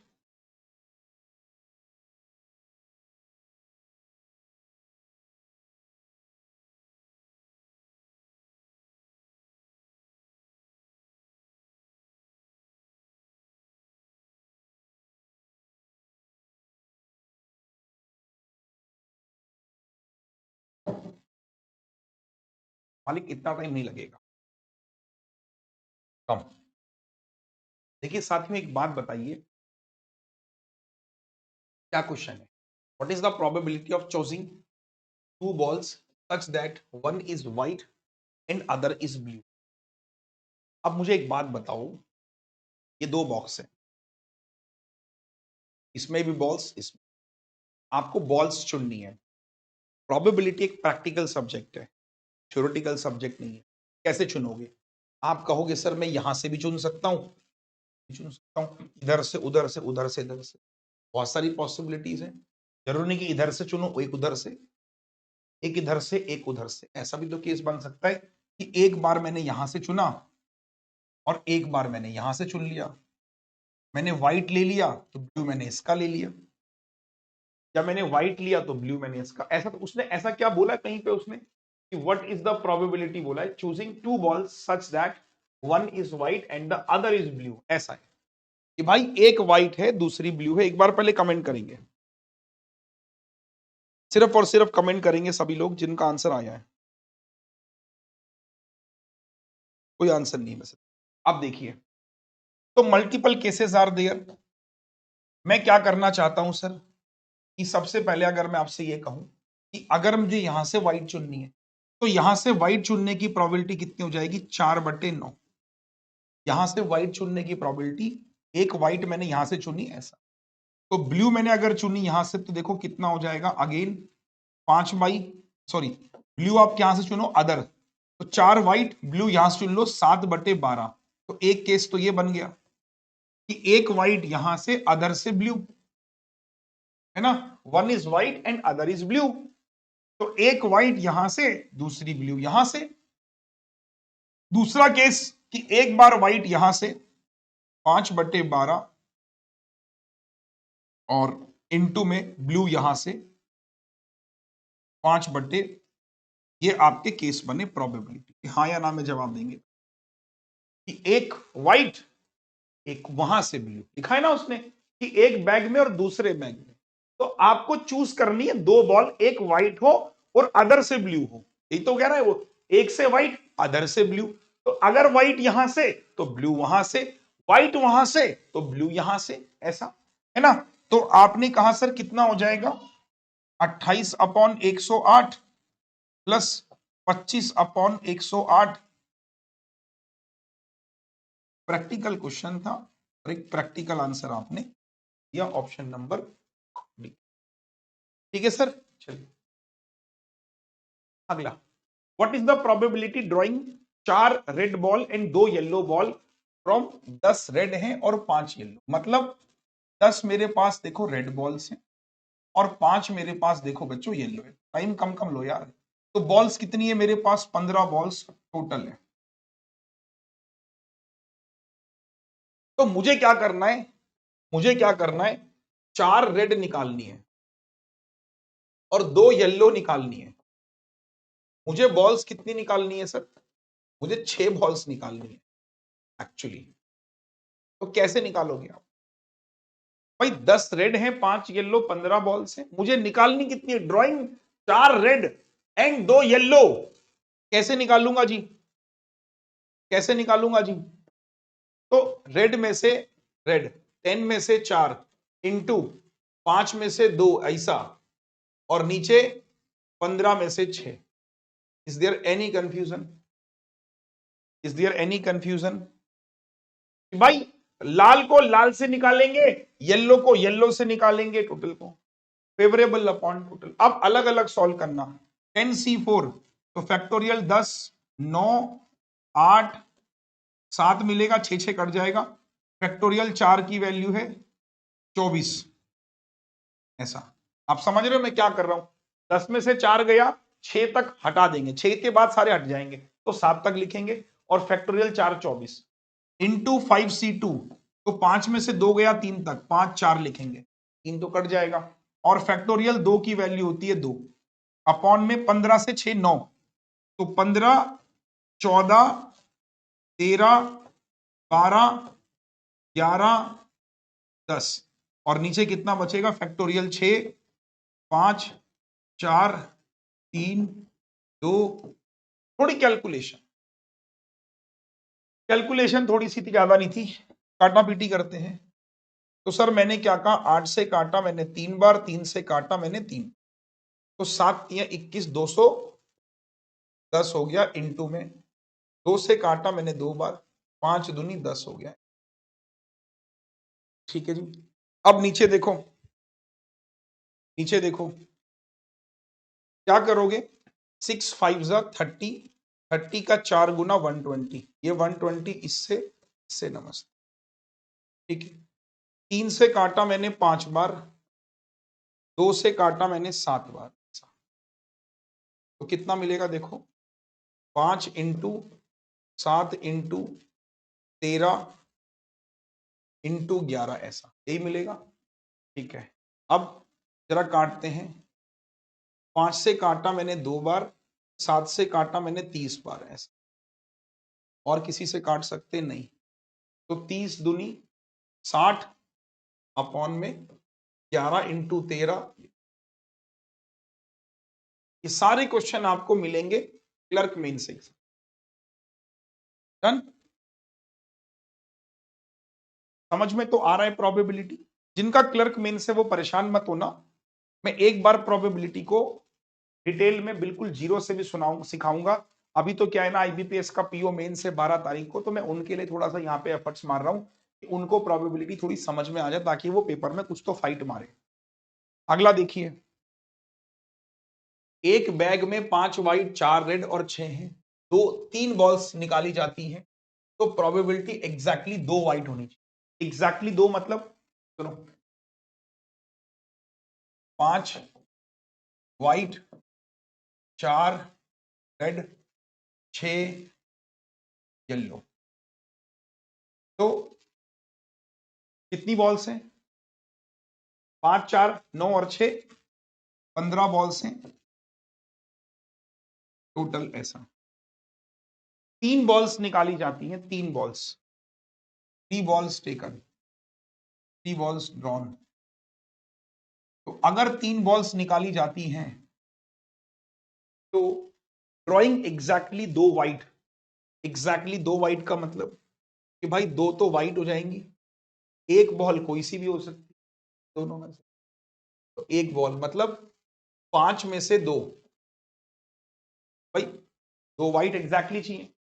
मालिक इतना टाइम नहीं लगेगा, कम। देखिए साथ में एक बात बताइए, क्या क्वेश्चन है? What is the probability of choosing 2 balls such that one is white and other is blue? अब मुझे एक बात बताओ, ये 2 बॉक्स है, इसमें भी बॉल्स, इसमें। आपको बॉल्स चुननी है। प्रोबेबिलिटी एक प्रैक्टिकल सब्जेक्ट है, थ्योरेटिकल सब्जेक्ट नहीं है। कैसे चुनोगे? आप कहोगे सर मैं यहां से भी चुन सकता हूं, चुन सकता हूं, इधर से उधर से, उधर से इधर से। बहुत सारी पॉसिबिलिटीज हैं। जरूरी नहीं कि इधर से चुनो, एक उधर से, एक इधर से, एक उधर से, ऐसा भी तो केस बन सकता है कि एक बार मैंने यहां से चुना और एक बार मैंने यहां से चुन लिया। मैंने व्हाइट ले लिया तो ब्लू मैंने इसका ले लिया, या मैंने व्हाइट लिया तो ब्लू मैंने इसका। ऐसा तो उसने ऐसा क्या बोला कहीं पे उसने कि व्हाट इज द प्रोबेबिलिटी बोला है choosing two balls such that one is white and the other is blue. ऐसा है कि भाई एक व्हाइट है दूसरी ब्लू है। एक बार पहले कमेंट करेंगे, सिर्फ और सिर्फ कमेंट करेंगे सभी लोग जिनका आंसर आया है। कोई आंसर नहीं है वैसे। अब देखिए, तो मल्टीपल केसेस आर देयर। मैं क्या करना चाहता हूं सर कि सबसे पहले अगर मैं आपसे ये कहूं कि अगर मुझे यहां से व्हाइट चुननी है तो यहां से व्हाइट चुनने की प्रोबेबिलिटी कितनी हो जाएगी? 4/9। यहां से व्हाइट चुनने की प्रोबेबिलिटी, एक व्हाइट मैंने यहां से चुनी ऐसा, तो ब्लू मैंने अगर चुनी यहां से तो देखो कितना हो जाएगा अगेन 5 ब्लू आप यहां से चुनो अदर, तो 4 व्हाइट ब्लू यहां से चुन लो 7/12। तो एक केस तो ये बन गया कि एक व्हाइट यहां से अदर से ब्लू, है ना, one is white and other is blue. तो एक व्हाइट यहां से दूसरी ब्लू यहां से। दूसरा केस कि एक बार व्हाइट यहां से 5/12 और इनटू में ब्लू यहां से 5/, ये आपके केस बने प्रोबेबिलिटी। हाँ या ना में जवाब देंगे कि एक व्हाइट एक वहां से ब्लू लिखा है ना उसने कि एक बैग में और दूसरे बैग में, तो आपको चूज करनी है दो बॉल, एक व्हाइट हो और अदर से ब्लू हो। यही तो कह रहा है वो, एक से व्हाइट अदर से ब्लू। तो अगर व्हाइट यहां से तो ब्लू वहां से, व्हाइट वहां से तो ब्लू यहां से, ऐसा है ना। तो आपने कहा सर कितना हो जाएगा 28/108 प्लस 25/108। प्रैक्टिकल क्वेश्चन था और एक प्रैक्टिकल आंसर आपने दिया, ऑप्शन नंबर डी। ठीक है सर, चलिए अगला। What is the probability drawing 4 red ball and 2 yellow ball from 10 red हैं और 5 येलो। मतलब 10 मेरे पास देखो रेड बॉल्स हैं और 5 मेरे पास देखो बच्चों येलो है। टाइम कम कम लो यार। तो बॉल्स कितनी है मेरे पास? 15 बॉल्स टोटल है। तो मुझे क्या करना है? मुझे क्या करना है? 4 रेड निकालनी है और 2 येलो निकालनी है। मुझे बॉल्स कितनी निकालनी है सर? मुझे 6 बॉल्स निकालनी है एक्चुअली। तो कैसे निकालोगे आप? भाई 10 रेड हैं, 5 येलो, 15 बॉल्स हैं, मुझे निकालनी कितनी है? Drawing 4 red and 2 yellow. कैसे निकालूंगा जी? कैसे निकालूंगा जी? तो रेड में से रेड 10 में से 4 इंटू 5 में से 2 ऐसा, और नीचे 15 में से 6। Is there any confusion? Is there any confusion? भाई लाल को लाल से निकालेंगे, येलो को येलो से निकालेंगे, टोटल को फेवरेबल अपॉन टोटल। अब अलग अलग सॉल्व करना। 10C4 तो फैक्टोरियल 10, 9, 8, 7 मिलेगा, 6 कट जाएगा। फैक्टोरियल 4 की वैल्यू है 24। ऐसा आप समझ रहे हो मैं क्या कर रहा हूं? 10 में से 4 गया, 6 तक हटा देंगे, 6 के बाद सारे हट जाएंगे तो 7 तक लिखेंगे। और फैक्टोरियल 4 24 इंटू 5C2, तो 5 में से 2 गया 3 तक, 5 4 लिखेंगे, 3 तो कट जाएगा। और फैक्टोरियल 2 की वैल्यू होती है 2 अपॉन में 15 से 6 9, तो 15 14 13 12 11 10, और नीचे कितना बचेगा? फैक्टोरियल 6 5 4 3 2। थोड़ी कैलकुलेशन कैलकुलेशन थोड़ी सी ज्यादा नहीं थी, काटा पीटी करते हैं। तो सर मैंने क्या कहा, 8 से काटा मैंने 3 बार, 3 से काटा मैंने 3, तो 7 या 21 210 हो गया। इंटू में 2 से काटा मैंने 2 बार, 5 दूनी 10 हो गया। ठीक है जी। अब नीचे देखो, नीचे देखो क्या करोगे? 6 5 30, 30 का 4 गुना 120, ये 120 इससे नमस्ते। ठीक है, 3 से काटा मैंने 5 बार, 2 से काटा मैंने 7 बार, तो कितना मिलेगा देखो, 5 इंटू 7 इंटू 13 इंटू 11, ऐसा यही मिलेगा। ठीक है, अब जरा काटते हैं। 5 से काटा मैंने 2 बार, 7 से काटा मैंने 30 बार, ऐसा। और किसी से काट सकते नहीं, तो 30 दूनी 60 अपॉन में 11 इंटू 13। ये सारे क्वेश्चन आपको मिलेंगे क्लर्क मेन से। डन? समझ में तो आ रहा है प्रोबेबिलिटी? जिनका क्लर्क मेन से वो परेशान मत होना, मैं एक बार प्रोबेबिलिटी को डिटेल में बिल्कुल जीरो से भी सिखाऊंगा। अभी तो क्या है ना, आईबीपीएस का पीओ मेन से 12 तारीख को, तो मैं उनके लिए थोड़ा सा यहाँ पे एफर्ट्स मार रहा हूँ कि उनको प्रोबेबिलिटी थोड़ी समझ में आ जाए, ताकि वो पेपर में कुछ तो फाइट मारे। अगला देखिए, एक बैग में 5 व्हाइट 4 रेड और 6 हैं, 3 बॉल्स निकाली जाती हैं, तो प्रोबेबिलिटी एग्जैक्टली 2 व्हाइट होनी चाहिए। एग्जैक्टली 2 मतलब सुनो, 5 व्हाइट 4 रेड 6 येलो, तो कितनी बॉल्स हैं? 5 4 9 और 6 15 बॉल्स हैं टोटल, ऐसा। 3 बॉल्स निकाली जाती हैं, 3 balls, 3 balls taken, 3 balls drawn. तो अगर 3 बॉल्स निकाली जाती हैं तो drawing exactly 2 white, exactly 2 white का मतलब कि भाई 2 तो व्हाइट हो जाएंगी, एक बॉल कोई सी भी हो सकती है दोनों में से, तो एक बॉल मतलब 5 में से 2, भाई 2 व्हाइट एग्जैक्टली चाहिए।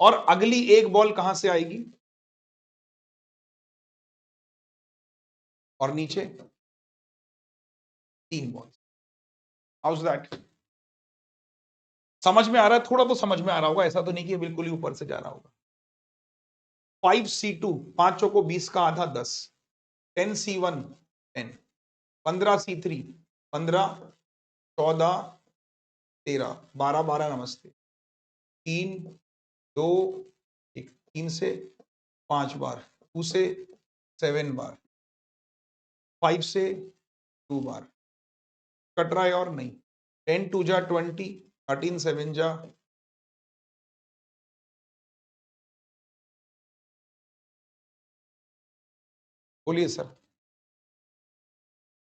और अगली एक बॉल कहां से आएगी? और नीचे 3 बॉल। House that? समझ में आ रहा है? थोड़ा तो समझ में आ रहा होगा, ऐसा तो नहीं कि बिल्कुल ही ऊपर से जा रहा होगा। 5C2, 5 चौको 20 का आधा 10, 10C1 10, 15C3 15, 14 13, 12 12 नमस्ते, 3 2 1, 3 से 5 बार, 2 से 7 बार, 5 से 2 बार, कट रहा है और नहीं। 10 2 जा 20, 13 7 जा, बोलिए सर।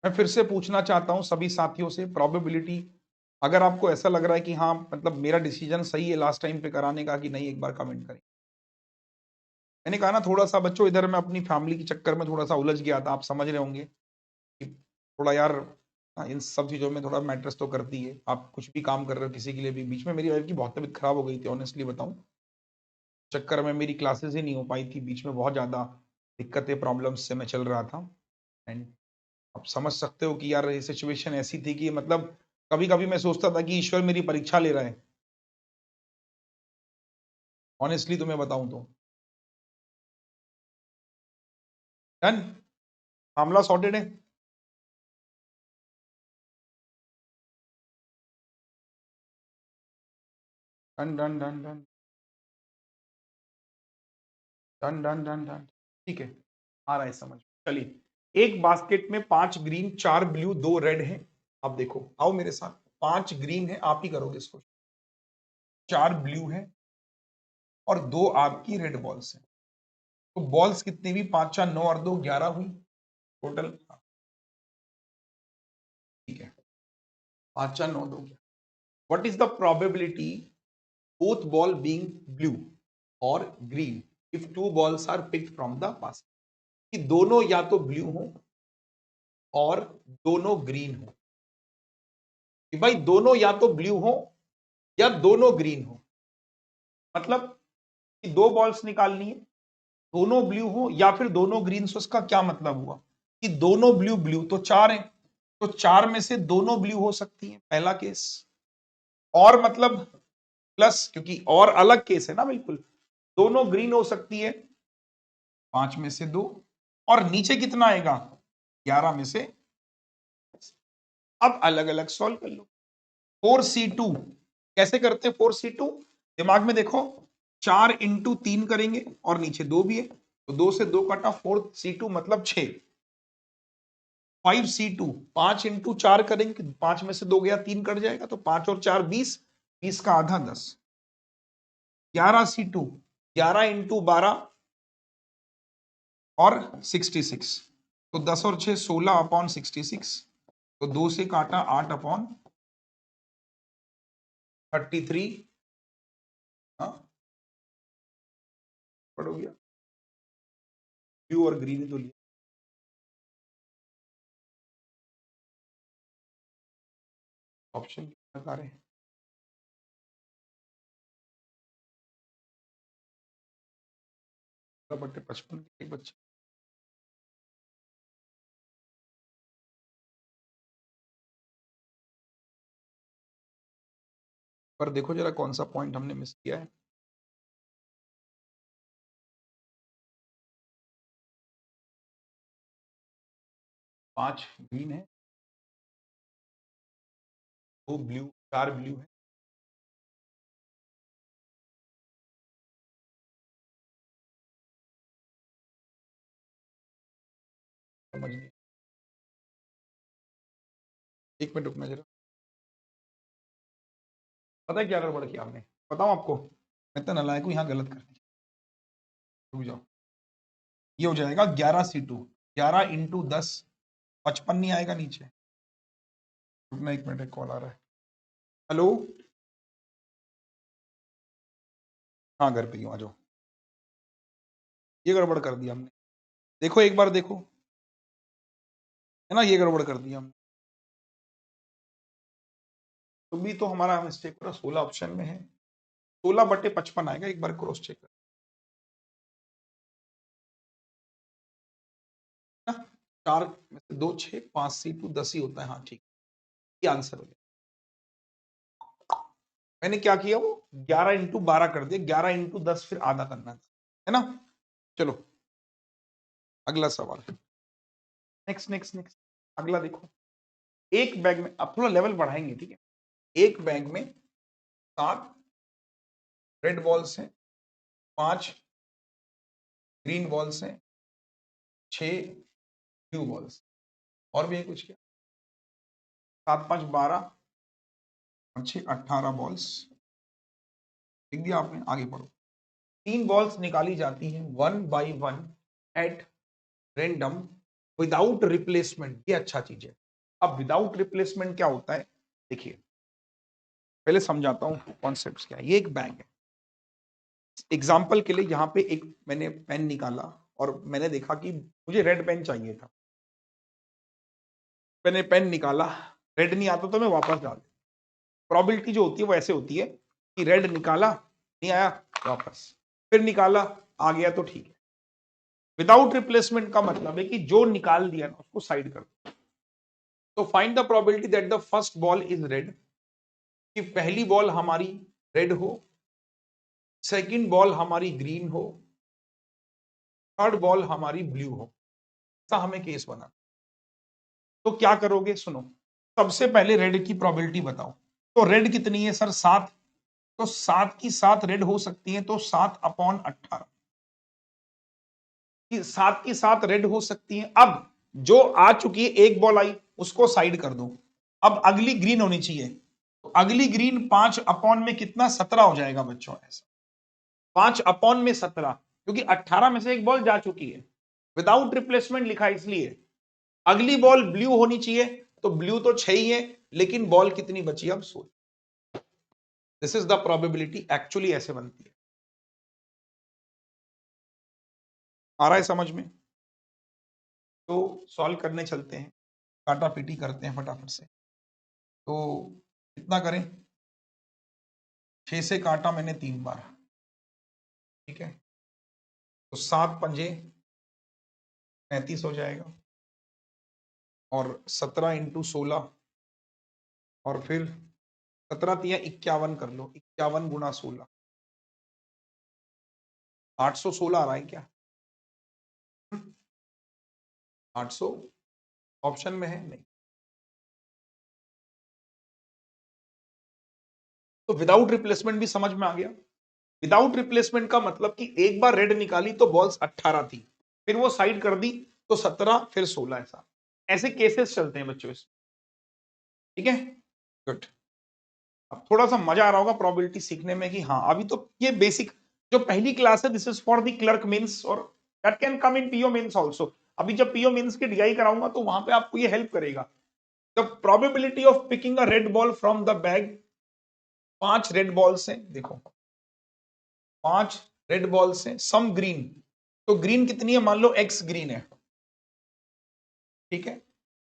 मैं फिर से पूछना चाहता हूं सभी साथियों से, प्रोबेबिलिटी अगर आपको ऐसा लग रहा है कि हाँ मतलब मेरा डिसीजन सही है लास्ट टाइम पे कराने का कि नहीं, एक बार कमेंट करें। मैंने कहा ना थोड़ा सा बच्चों, इधर मैं अपनी फैमिली के चक्कर में थोड़ा सा उलझ गया था, आप समझ रहे होंगे कि थोड़ा यार इन सब चीज़ों में थोड़ा मैटर्स तो करती है। आप कुछ भी काम कर रहे हो किसी के लिए भी, बीच में मेरी वाइफ की बहुत तबीयत खराब हो गई थी, ऑनेस्टली बताऊं, चक्कर में मेरी क्लासेस ही नहीं हो पाई थी, बीच में बहुत ज़्यादा दिक्कतें प्रॉब्लम्स से मैं चल रहा था। एंड आप समझ सकते हो कि यार ये सिचुएशन ऐसी थी कि मतलब कभी कभी मैं सोचता था कि ईश्वर मेरी परीक्षा ले रहा है, ऑनेस्टली तुम्हें बताऊं तो। डन? मामला सॉर्टेड है? Done done done done done done done done, ठीक है, आ रहा है समझ। चलिए, एक बास्केट में 5 ग्रीन 4 ब्लू 2 रेड है। अब देखो, आओ मेरे साथ, 5 ग्रीन है, आप ही करोगे इसको, 4 ब्लू है और 2 आपकी रेड बॉल्स है। तो बॉल्स कितनी भी, 5 4 9 और 2 11 हुई टोटल। ठीक है, 5 4 9 2 11। What is the probability both ball being blue or green if two balls are picked from the basket? कि दोनों या तो ब्लू हो और दोनों ग्रीन हो, कि भाई दोनों या तो ब्लू हो या दोनों ग्रीन हो, मतलब कि 2 बॉल्स निकालनी है, दोनों ब्लू हो या फिर दोनों ग्रीन। से उसका क्या मतलब हुआ कि दोनों ब्लू, ब्लू तो 4 है, तो 4 में से दोनों ब्लू हो सकती है, पहला केस। और मतलब प्लस, क्योंकि और अलग केस है ना, बिल्कुल दोनों ग्रीन हो सकती है, 5 में से 2, और नीचे कितना आएगा, 11 में से अब अलग अलग सॉल्व कर लो। 4C2 कैसे करते हैं? 4C2 दिमाग में देखो, 4 इंटू 3 करेंगे और नीचे 2 भी है, तो 2 से 2 कटा, 4C2 मतलब 6। 5C2 5 इंटू 4 करेंगे, 5 में से 2 गया, 3 कट जाएगा, तो 5 और 4 20, 20 का आधा 10। 11C2 11 इंटू 12 और 66, तो 10 और 6 16 अपॉन 66, तो 2 से काटा 8 अपॉन 33। हाँ, पढ़ हो गया। ब्लू और ग्रीन तो लिया, ऑप्शन क्या बता रहे हैं? बटे 55 एक बच्चे, पर देखो जरा कौन सा पॉइंट हमने मिस किया है। 5 ग्रीन है, 2 ब्लू, 4 ब्लू है, समझ नहीं। एक मिनट रुकना जरा, पता है क्या गड़बड़ किया हमने? बताऊं आपको, मैं तो नालायक हूं, यहाँ गलत कर दी। रुक जाओ, ये हो जाएगा 11C2, 11 इंटू 10, 55 नहीं आएगा नीचे। रुकना एक मिनट, एक कॉल आ रहा है। हेलो, हाँ घर पे ही हूँ, आ जाओ। ये गड़बड़ कर दिया हमने, देखो एक बार देखो, है ना, ये गड़बड़ कर दिया हमने। तो भी तो हमारा मिस्टेक पूरा 16 ऑप्शन में है, 16/55 आएगा, एक बार क्रॉस चेक कर ना। 4 में से 2 6, 5C2 10 ही होता है, हाँ ठीक, ये आंसर हो गया। मैंने क्या किया, वो 11 इंटू 12 कर दिया, 11 इंटू 10 फिर आधा करना था, है ना। चलो अगला सवाल, नेक्स्ट नेक्स्ट नेक्स्ट। अगला देखो, एक बैग में, अब थोड़ा लेवल बढ़ाएंगे, ठीक है। एक बैग में 7 रेड बॉल्स हैं, 5 ग्रीन बॉल्स हैं, 6 ब्लू बॉल्स, और भी है कुछ क्या? 7 5 12 और 6 18 बॉल्स। लिख दिया आपने, आगे पढ़ो। 3 बॉल्स निकाली जाती हैं 1 by 1 at random without replacement, ये अच्छा चीज है। अब विदाउट रिप्लेसमेंट क्या होता है, देखिए पहले समझाता हूं कॉन्सेप्ट क्या है। ये एक बैग है, एग्जाम्पल के लिए यहाँ पे एक मैंने पेन निकाला और मैंने देखा कि मुझे रेड पेन चाहिए था, मैंने पेन निकाला, रेड नहीं आता तो मैं वापस डाल, प्रोबेबिलिटी जो होती है वो ऐसे होती है कि रेड निकाला, नहीं आया, वापस, फिर निकाला, आ गया तो ठीक है। विदाउट रिप्लेसमेंट का मतलब है कि जो निकाल दिया ना उसको साइड कर दो। तो find the probability that the first ball is red, कि पहली बॉल हमारी रेड हो, सेकंड बॉल हमारी ग्रीन हो, थर्ड बॉल हमारी ब्लू हो। ऐसा हमें केस बना, तो क्या करोगे, सुनो। सबसे पहले रेड की प्रोबेबिलिटी बताओ। तो रेड कितनी है सर, 7, तो 7 की 7 रेड हो सकती है, तो 7 अपॉन 18 कि 7 की 7 रेड हो सकती है। अब जो आ चुकी है, एक बॉल आई, उसको साइड कर दो, अब अगली ग्रीन होनी चाहिए, तो अगली ग्रीन 5 अपॉन में कितना, 17 हो जाएगा बच्चों, ऐसा 5 अपॉन में 17, क्योंकि 18 में से एक बॉल जा चुकी है, विदाउट रिप्लेसमेंट लिखा इसलिए। अगली बॉल ब्लू होनी चाहिए, तो ब्लू तो 6 ही है, लेकिन बॉल कितनी बची, अब 16। This is the probability, actually ऐसे बनती है। आ रहा है समझ में? तो सॉल्व करने चलते हैं, काटा पीटी करते हैं फटाफट से। तो कितना करें, 6 से काटा मैंने 3 बार, ठीक है, तो 7 पंजे 35 हो जाएगा, और 17 इंटू 16, और फिर 17 तिया 51 कर लो, 51 गुना 16, 816 आ रहा है क्या? 800 ऑप्शन में है नहीं, तो विदाउट रिप्लेसमेंट भी समझ में आ गया। विदाउट रिप्लेसमेंट का मतलब कि एक बार रेड निकाली तो बॉल्स 18 थी, फिर वो साइड कर दी तो 17, फिर 16, ऐसा ऐसे केसेस चलते हैं बच्चों इसमें। ठीक है, गुड। अब थोड़ा सा मजा आ रहा होगा प्रोबेबिलिटी सीखने में कि हाँ अभी तो ये बेसिक जो पहली क्लास है this is for the clerk mains और that can come in PO mains also. अभी जब पीओ मेंस की डीआई कराऊंगा तो वहां पे आपको ये हेल्प करेगा। The probability of picking a red ball from the bag, 5 red balls हैं देखो, 5 रेड बॉल्स हैं, सम ग्रीन, तो ग्रीन कितनी है, मान लो एक्स ग्रीन है, ठीक है,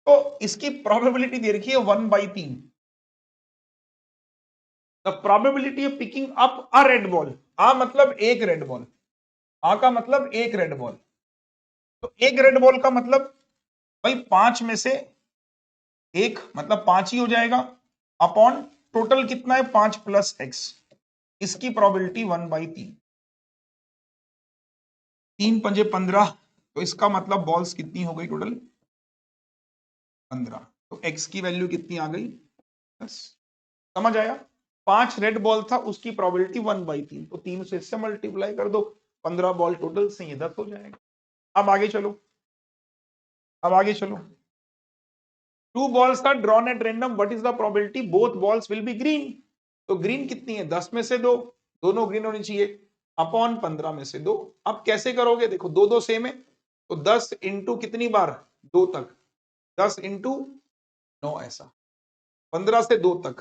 तो इसकी प्रोबेबिलिटी दे रखी है 1/3। The probability of picking up a red ball, आ मतलब एक रेड बॉल, आ का मतलब एक रेड बॉल, तो एक रेड बॉल का मतलब भाई 5 में से एक मतलब 5 ही हो जाएगा, अपॉन टोटल कितना है 5 प्लस एक्स, इसकी प्रोबेबिलिटी 1/3। 3 पंजे 15, तो इसका मतलब बॉल्स कितनी हो गई टोटल 15, तो एक्स की वैल्यू कितनी आ गई 10। समझ आया, 5 रेड बॉल था उसकी प्रोबेबिलिटी 1/3, तो 3 से इससे मल्टीप्लाई कर दो, 15 बॉल टोटल से ये 10 हो जाएगा। अब आगे चलो, अब आगे चलो, 2 balls are drawn at random, what is the probability both balls will be green, तो ग्रीन कितनी है 10 में से 2, दोनों ग्रीन होनी चाहिए, अपॉन 15 में से 2। अब कैसे करोगे, देखो दो दो सेम है, तो 10 इंटू कितनी बार 2 तक, 10 इंटू 9 ऐसा, 15 से 2 तक,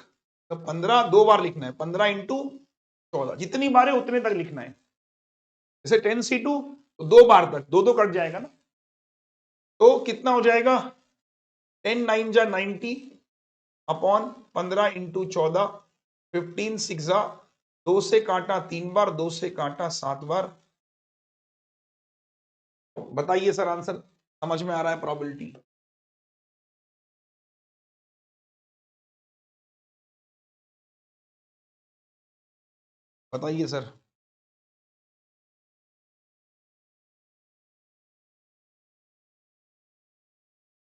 तो 15 2 बार लिखना है, 15 इंटू 14, जितनी बार है उतने तक लिखना है। जैसे 10C2 तो 2 बार तक, दो दो कट जाएगा ना, तो कितना हो जाएगा 10 9 जा 90 अपॉन 15 इंटू 14, 15 6 जा, 2 से काटा 3 बार, 2 से काटा 7 बार। बताइए सर आंसर समझ में आ रहा है प्रोबेबिलिटी? बताइए sir.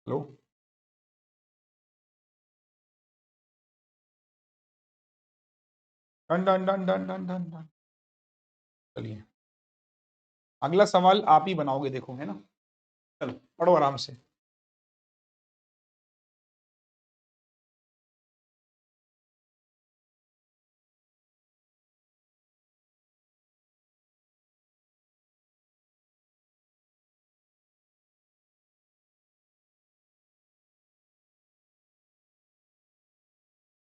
Hello, done done done done done done done. चलिए अगला सवाल आप ही बनाओगे देखो, है ना, चलो पढ़ो आराम से।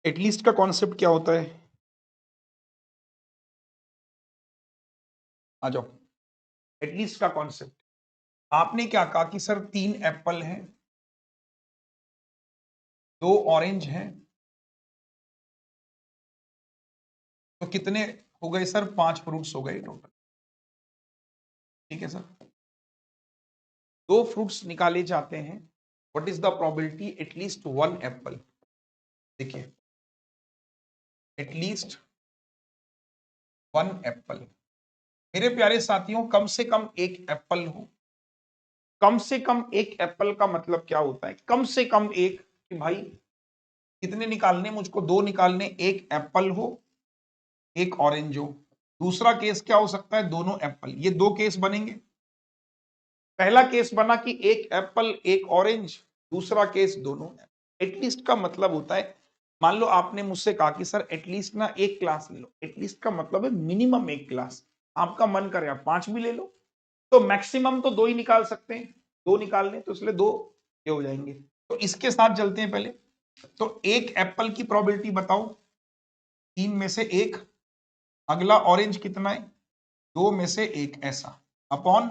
एटलीस्ट का कॉन्सेप्ट क्या होता है, आ जाओ। एटलीस्ट का कॉन्सेप्ट, आपने क्या कहा कि सर 3 एप्पल हैं, 2 ऑरेंज हैं, तो कितने हो गए सर, 5 फ्रूट्स हो गए टोटल, ठीक है सर। 2 फ्रूट्स निकाले जाते हैं, what is the probability at least 1 Apple, देखिए एटलीस्ट 1 एप्पल, मेरे प्यारे साथियों कम से कम एक एप्पल हो, कम से कम एक एप्पल का मतलब क्या होता है, कम से कम एक, कि भाई कितने निकालने, मुझको 2 निकालने, एक एप्पल हो एक ऑरेंज हो। दूसरा केस क्या हो सकता है, दोनों एप्पल, ये 2 केस बनेंगे। पहला केस बना कि एक एप्पल एक ऑरेंज, दूसरा केस दोनों एप्पल। एटलीस्ट का मतलब होता है, मान लो आपने मुझसे कहा कि सर एटलीस्ट ना एक क्लास ले लो, एटलीस्ट का मतलब है मिनिमम एक क्लास, आपका मन करे आप 5 भी ले लो, तो मैक्सिमम तो 2 ही निकाल सकते हैं, 2 निकालने तो इसलिए 2 ये हो जाएंगे। तो इसके साथ चलते हैं पहले, तो एक एप्पल की प्रोबेबिलिटी बताओ, 3 में से 1, अगला ऑरेंज कितना है 2 में से 1 ऐसा, अपॉन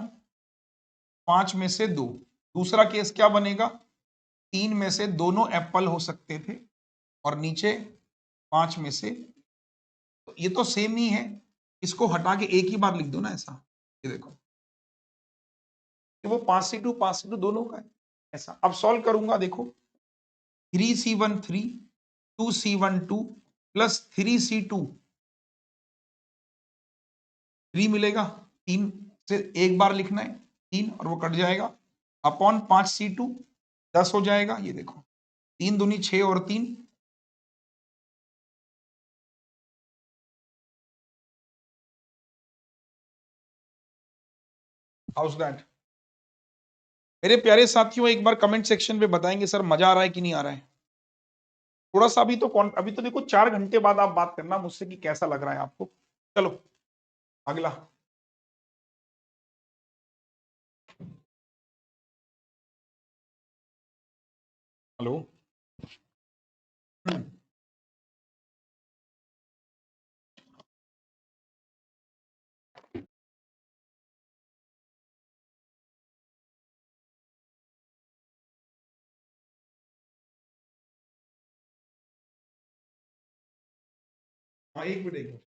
5 में से 2। दूसरा केस क्या बनेगा, 3 में से दोनों एप्पल हो सकते थे, और नीचे 5 में से, तो ये तो सेम ही है, इसको हटा के एक ही बार लिख दो ना ऐसा, ये देखो कि वो 5C2 दोनों का है ऐसा। अब सॉल्व करूंगा, देखो 3C1 3, 2C1 2 प्लस 3C2 3 मिलेगा, 3 से एक बार लिखना है 3 और वो कट जाएगा, अपॉन 5C2 10 हो जाएगा, ये देखो 3 दूनी 6 और 3 हाउस दैट? मेरे प्यारे साथियों, एक बार कमेंट सेक्शन पे बताएंगे सर मजा आ रहा है कि नहीं आ रहा है? थोड़ा सा अभी तो देखो 4 घंटे बाद आप बात करना मुझसे कि कैसा लग रहा है आपको। चलो अगला। हेलो। हम्म, हाँ एक मिनट एक मिनट।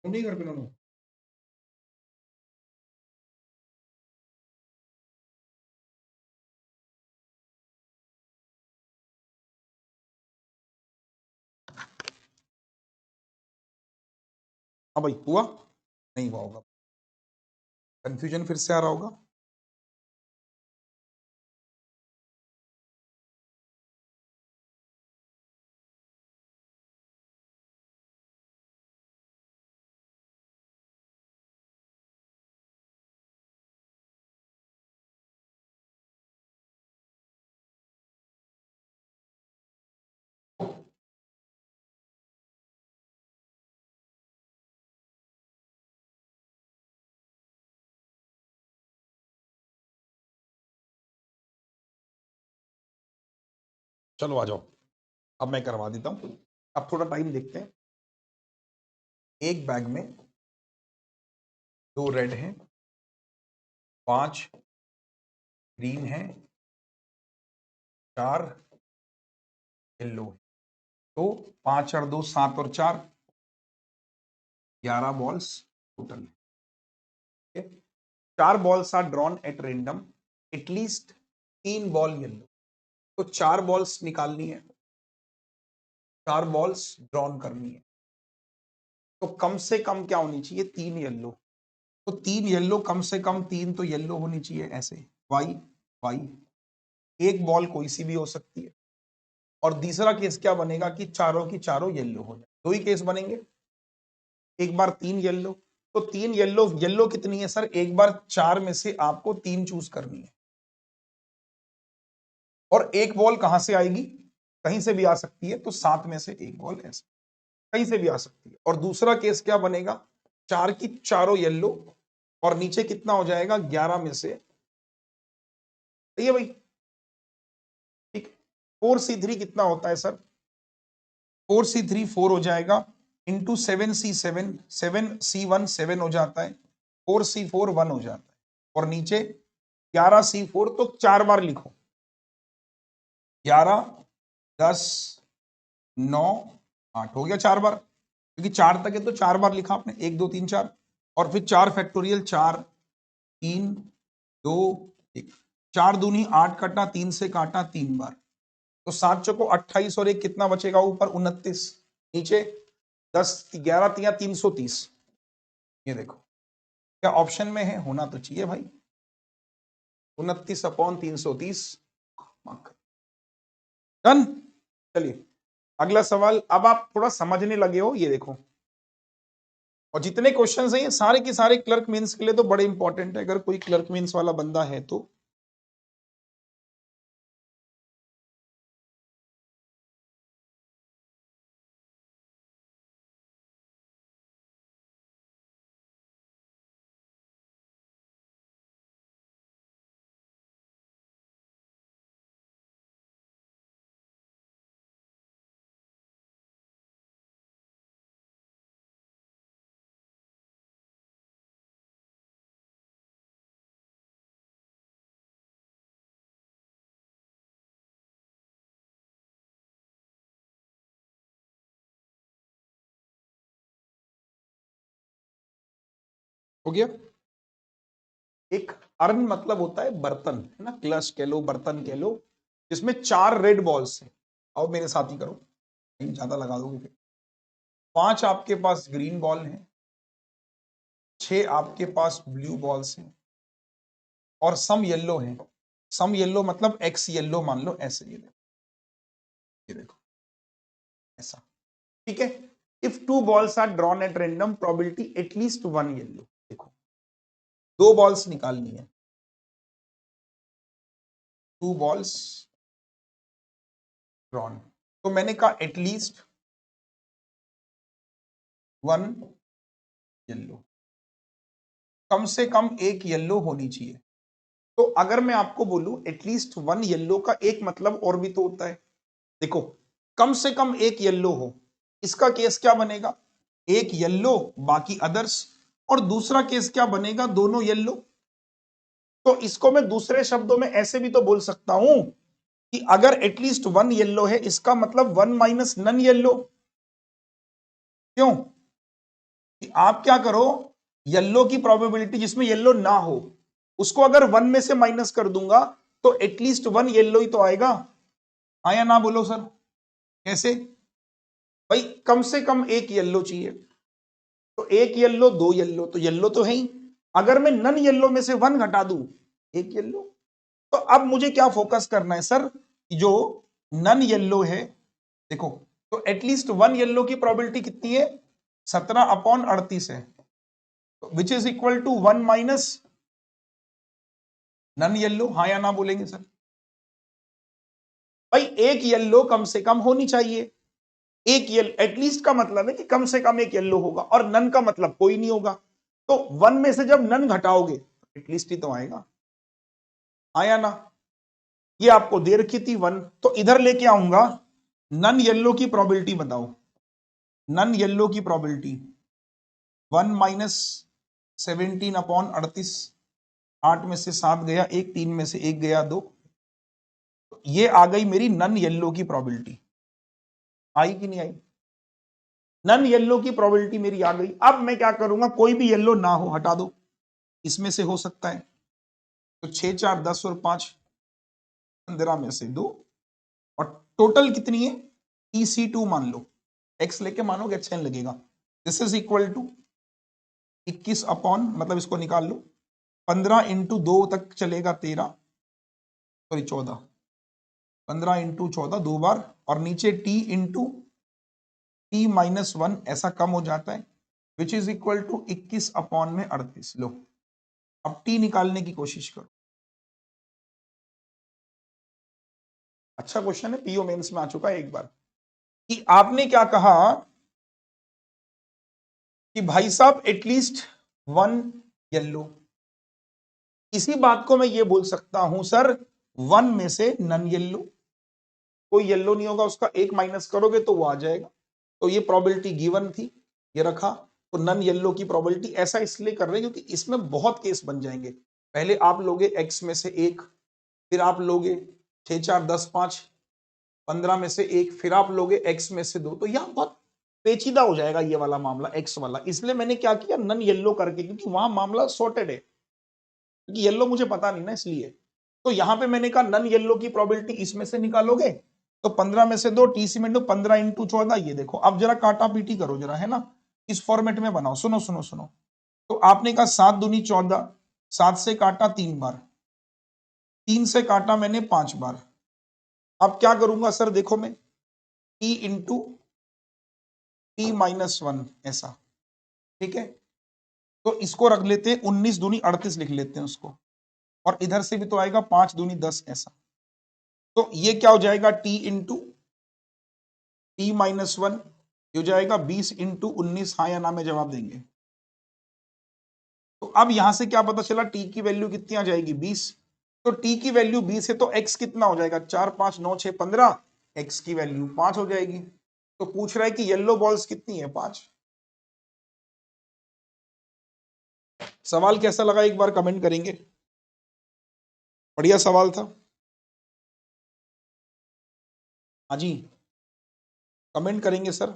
नहीं कर पे हाँ भाई हुआ नहीं हुआ होगा। कंफ्यूजन फिर से आ रहा होगा। चलो आ जाओ, अब मैं करवा देता हूँ। अब थोड़ा टाइम देखते हैं। एक बैग में 2 रेड हैं, 5 ग्रीन हैं, 4 येलो है। तो 5 और 2 7 और 4 11 balls total. 4 balls are drawn at random, at least 3 ball yellow. तो 4 बॉल्स निकालनी है, 4 बॉल्स ड्रॉन करनी है। तो कम से कम क्या होनी चाहिए? 3 येलो। तो 3 येलो कम से कम 3 तो येलो होनी चाहिए ऐसे। Y Y. एक बॉल कोई सी भी हो सकती है। और तीसरा केस क्या बनेगा कि चारों की चारों येलो हो जाए। 2 ही केस बनेंगे। एक बार 3 येलो। तो 3 येलो, येलो कितनी है सर? एक बार 4 में से आपको 3 चूज करनी है। और एक बॉल कहां से आएगी? कहीं से भी आ सकती है। तो 7 में से एक बॉल ऐसे कहीं से भी आ सकती है। और दूसरा केस क्या बनेगा? 4 की चारों येलो और नीचे कितना हो जाएगा? 11 में से। सही है भाई? ठीक। 4C3 कितना होता है सर? 4C3 4 हो जाएगा, इंटू 7C7, 7C1 7 हो जाता है, 4C4 1 हो जाता है। और नीचे 11C4। तो 4 बार लिखो। 11 10 9 8 हो गया 4 बार, क्योंकि 4 तक है तो 4 बार लिखा आपने, 1 2 3 4। और फिर 4 फैक्टोरियल, 4 3 2 1। 4 दूनी 8 कटा, 3 से काटा 3 बार। तो 7 चौको 28 और एक कितना बचेगा ऊपर? 29। नीचे 10 11 तिया 330। ये देखो क्या ऑप्शन में है, होना तो चाहिए भाई। 29/330। डन। चलिए अगला सवाल। अब आप थोड़ा समझने लगे हो, ये देखो। और जितने क्वेश्चंस हैं ये सारे के सारे क्लर्क मीन्स के लिए तो बड़े इंपॉर्टेंट है। अगर कोई क्लर्क मीन्स वाला बंदा है तो हो गया। एक अर्न मतलब होता है बर्तन, है ना, ग्लास कह लो, बर्तन कह लो, जिसमें 4 रेड बॉल्स हैं। आओ मेरे साथ ही करो, नहीं ज्यादा लगा दोगे फिर। 5 आपके पास ग्रीन बॉल हैं, 6 आपके पास ब्लू बॉल्स हैं, और सम येलो हैं। सम येलो मतलब एक्स येलो मान लो, ऐसे ये देखो ऐसा, ठीक है। If 2 balls are drawn at random, probability at least 1 yellow. देखो 2 बॉल्स निकालनी है, 2 बॉल्स ड्रॉन, तो मैंने कहा एटलीस्ट 1 येलो, कम से कम एक येलो होनी चाहिए। तो अगर मैं आपको बोलूं एटलीस्ट 1 येलो का एक मतलब और भी तो होता है। देखो कम से कम एक येलो हो, इसका केस क्या बनेगा, एक येलो बाकी अदर्स, और दूसरा केस क्या बनेगा, दोनों येलो। तो इसको मैं दूसरे शब्दों में ऐसे भी तो बोल सकता हूं कि अगर एटलीस्ट 1 येलो है, इसका मतलब 1 माइनस नन येलो। क्यों, कि आप क्या करो, येलो की प्रोबेबिलिटी जिसमें येलो ना हो, उसको अगर 1 में से माइनस कर दूंगा तो एटलीस्ट 1 येलो ही तो आएगा। आया ना, बोलो सर कैसे। भाई कम से कम एक येलो चाहिए, तो एक येलो, 2 येलो, तो येलो तो है ही। अगर मैं नन येलो में से 1 घटा दूं, एक येलो। तो अब मुझे क्या फोकस करना है सर, जो नन येलो है, देखो तो एटलीस्ट 1 येलो की प्रोबेबिलिटी कितनी है, 17/38 है, which is equal to 1 minus none yellow. हाँ या ना बोलेंगे सर। भाई एक येलो कम से कम होनी चाहिए, एक येलो एटलीस्ट का मतलब है कि कम से कम एक येलो होगा, और नन का मतलब कोई नहीं होगा। तो 1 में से जब नन घटाओगे एटलीस्ट ही तो आएगा। आया ना, ये आपको दे रखी थी 1, तो इधर लेके आऊंगा, नन येलो की प्रोबेबिलिटी बताओ, नन येलो की प्रोबेबिलिटी 1 माइनस 17/38, 8 में से 7 गया, एक 3 में से 1 गया 2, तो ये आ गई मेरी नन येलो की प्रोबेबिलिटी। आई कि नहीं आई, नन येलो की प्रोबेबिलिटी मेरी आ गई। अब मैं क्या करूंगा, कोई भी येलो ना हो हटा दो, इसमें से हो सकता है, तो 6 4 10 और 5 15 में से 2, और टोटल कितनी है, EC2 मान लो, एक्स लेके मानोगे अच्छा नहीं लगेगा। This is equal to 21 upon, मतलब इसको निकाल लो, 15 इंटू 2 तक चलेगा 13, सॉरी 14, 15 इंटू 14 2 बार, और नीचे टी इंटू टी माइनस 1, ऐसा कम हो जाता है, which is equal to 21 upon में 38। लो अब टी निकालने की कोशिश करो। अच्छा क्वेश्चन है, पीओ मेंस में आ चुका है एक बार, कि आपने क्या कहा कि भाई साहब एटलीस्ट 1 येलो, इसी बात को मैं ये बोल सकता हूं सर, 1 में से नन येलो, कोई येलो नहीं होगा, उसका एक माइनस करोगे तो वो आ जाएगा। तो ये प्रोबेबिलिटी गिवन थी, ये रखा, तो नन येलो की प्रोबेबिलिटी, ऐसा इसलिए कर रहे हैं क्योंकि इसमें बहुत केस बन जाएंगे। पहले आप लोगे एक्स में से एक, फिर आप लोगे 6 4 10 5 15 में से एक, फिर आप लोगे एक्स में से 2, तो यहां बहुत पेचीदा हो जाएगा ये वाला मामला, एक्स वाला। इसलिए मैंने क्या किया, नन येलो करके, क्योंकि वहां मामला सॉर्टेड है, क्योंकि येलो मुझे पता नहीं ना इसलिए। तो यहां पे मैंने कहा नन येलो की प्रोबेबिलिटी इसमें से निकालोगे, तो 15 में से 2, टीसी में 15 इंटू 14, ये देखो। अब जरा काटा पीटी करो जरा, है ना, इस फॉर्मेट में बनाओ। सुनो सुनो सुनो, तो आपने कहा 7 दूनी 14, 7 से काटा 3 बार, 3 से काटा मैंने 5 बार। अब क्या करूंगा सर, देखो मैं टी इंटू टी माइनस 1, ऐसा, ठीक है। तो इसको रख लेते हैं 19 दूनी 38 लिख लेते हैं उसको, और इधर से भी तो आएगा 5 दूनी 10, ऐसा। तो ये क्या हो जाएगा, टी इंटू टी माइनस 1, हो जाएगा 20 इंटू 19। हाँ या ना में जवाब देंगे। तो अब यहां से क्या पता चला, टी की वैल्यू कितनी आ जाएगी, 20। तो टी की वैल्यू 20 है, तो एक्स कितना हो जाएगा, 4 5 9 6 15, एक्स की वैल्यू 5 हो जाएगी। तो पूछ रहा है कि येलो बॉल्स कितनी है, 5। सवाल कैसा लगा एक बार कमेंट करेंगे, बढ़िया सवाल था। हाँ जी, कमेंट करेंगे सर।